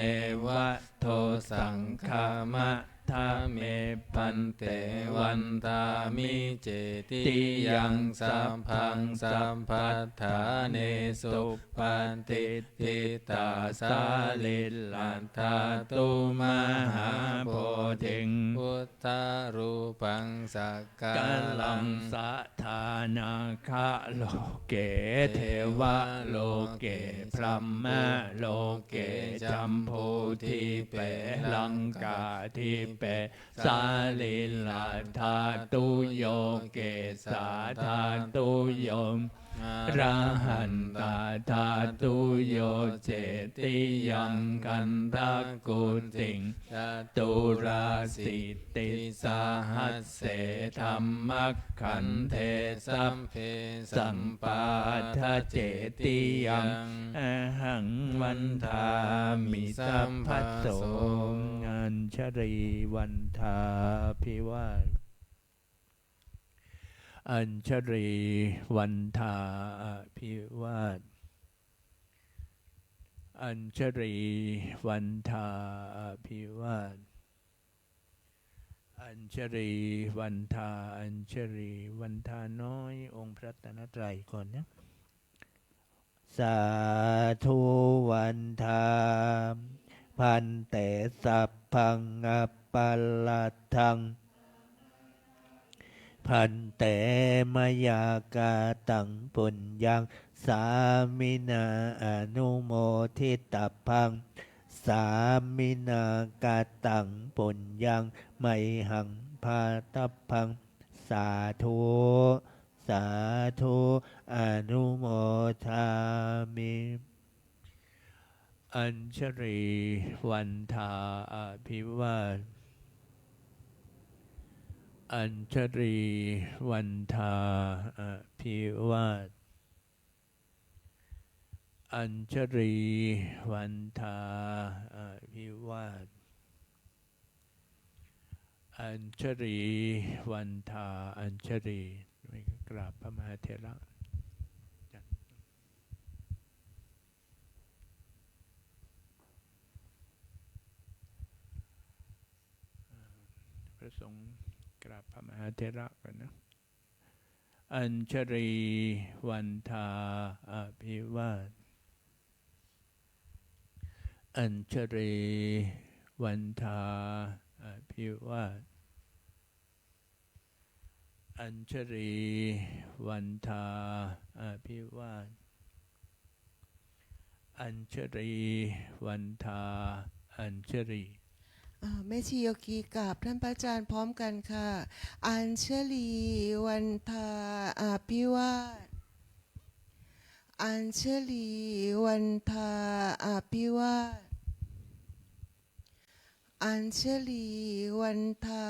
[SPEAKER 1] วะ
[SPEAKER 2] วะ
[SPEAKER 1] โท
[SPEAKER 2] โท
[SPEAKER 1] สั
[SPEAKER 2] สั
[SPEAKER 1] ง
[SPEAKER 2] ง
[SPEAKER 1] ฆา
[SPEAKER 2] ฆาม
[SPEAKER 1] ะ
[SPEAKER 2] ะ
[SPEAKER 1] ทะ
[SPEAKER 2] ทะ
[SPEAKER 1] เม
[SPEAKER 2] เม
[SPEAKER 1] พั
[SPEAKER 2] พั
[SPEAKER 1] น
[SPEAKER 2] น
[SPEAKER 1] เต
[SPEAKER 2] เต
[SPEAKER 1] วั
[SPEAKER 2] วัน น
[SPEAKER 1] ทา
[SPEAKER 2] ทา
[SPEAKER 1] มิ
[SPEAKER 2] มิเจติ
[SPEAKER 1] ติ
[SPEAKER 2] ยั
[SPEAKER 1] ยัง
[SPEAKER 2] ง
[SPEAKER 1] สั
[SPEAKER 2] สั
[SPEAKER 1] พ
[SPEAKER 2] ม
[SPEAKER 1] พั
[SPEAKER 2] พั
[SPEAKER 1] ง
[SPEAKER 2] ง
[SPEAKER 1] สั
[SPEAKER 2] สั
[SPEAKER 1] พ
[SPEAKER 2] ม
[SPEAKER 1] พั
[SPEAKER 2] พั
[SPEAKER 1] ท
[SPEAKER 2] ท
[SPEAKER 1] ธา
[SPEAKER 2] ธา
[SPEAKER 1] เน
[SPEAKER 2] เน
[SPEAKER 1] สุ
[SPEAKER 2] สุ
[SPEAKER 1] ปา
[SPEAKER 2] ปัน
[SPEAKER 1] ติ
[SPEAKER 2] ติ
[SPEAKER 1] ทิ
[SPEAKER 2] ทิ
[SPEAKER 1] ตา
[SPEAKER 2] ตา
[SPEAKER 1] สา
[SPEAKER 2] สา
[SPEAKER 1] ลิ
[SPEAKER 2] ลิ
[SPEAKER 1] ล
[SPEAKER 2] ลั
[SPEAKER 1] ลั
[SPEAKER 2] น
[SPEAKER 1] น
[SPEAKER 2] ทา
[SPEAKER 1] ทา
[SPEAKER 2] ตุ
[SPEAKER 1] ตุ
[SPEAKER 2] ม
[SPEAKER 1] ม
[SPEAKER 2] หา
[SPEAKER 1] หา
[SPEAKER 2] โพ
[SPEAKER 1] โพ
[SPEAKER 2] ธิ
[SPEAKER 1] ธิง
[SPEAKER 2] พุทธรูปังสักกาก
[SPEAKER 1] าลั
[SPEAKER 2] ลั
[SPEAKER 1] ง
[SPEAKER 2] ง
[SPEAKER 1] สะทานาคะโลเก เทวะโลเก พรหมโลเก จัมพูทิเป ลังกาทิเป สาลิลาธาตุโยเกสาธาตุโยม ระหันตาธาตุโยเจติยังกันทะกุติง
[SPEAKER 2] จ
[SPEAKER 1] ตุราสิติสาหัสเสธรรมขันเทสัพ
[SPEAKER 2] เพ
[SPEAKER 1] สัมปาทะเจติยังอหังวันทามิสัพพัสโสอัญชรีวันทาภิวาสอัญชรีวันทาภิวาสอัญชรีวันทาภิวาสอัญชรีวันทาอัญชรีวันทาน้อยองค์พระรัตนตรัยก่อนนะสาธุวันทาพันเตสัพพังอัปปะลัตถังพันเตมยากาตังปุญญังสามินาอนุโมทิตพังสามินากาตังปุญญังไมหังพาตัพพังสาธุสาธุอนุโมทามิอัญชรีวันทาภิวาสอัญชรีวันทาภิวาสอัญชรีวันทาภิวาสอัญชรีวันทาอัญชรีไม่กราบพระมหาเถระพระสงฆ์กราบพระมหาเถระก่อนนะอัญชรีวันทาภิวาสอัญชรีวันทาภิวาสอัญชรีวันทาภิวาสอัญชรีวันทาอัญชรี
[SPEAKER 3] แม่ชีโยกีกับท่านพระอาจารย์พร้อมกันค่ะอัญชลีวันทาอาภิวาสอัญชลีวันทาอาภิวาสอัญชลีวันทา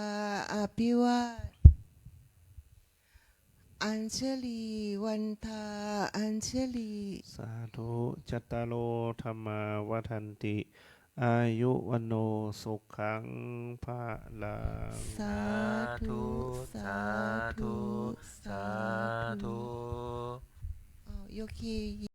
[SPEAKER 3] อาภิวาสอัญชลีวันทาอัญชลี
[SPEAKER 4] สาธุจัตตารโอธรรมาวัฏันติอายุวันโนสุขังภาลัง
[SPEAKER 3] สาธุสาธุสาธุโยคี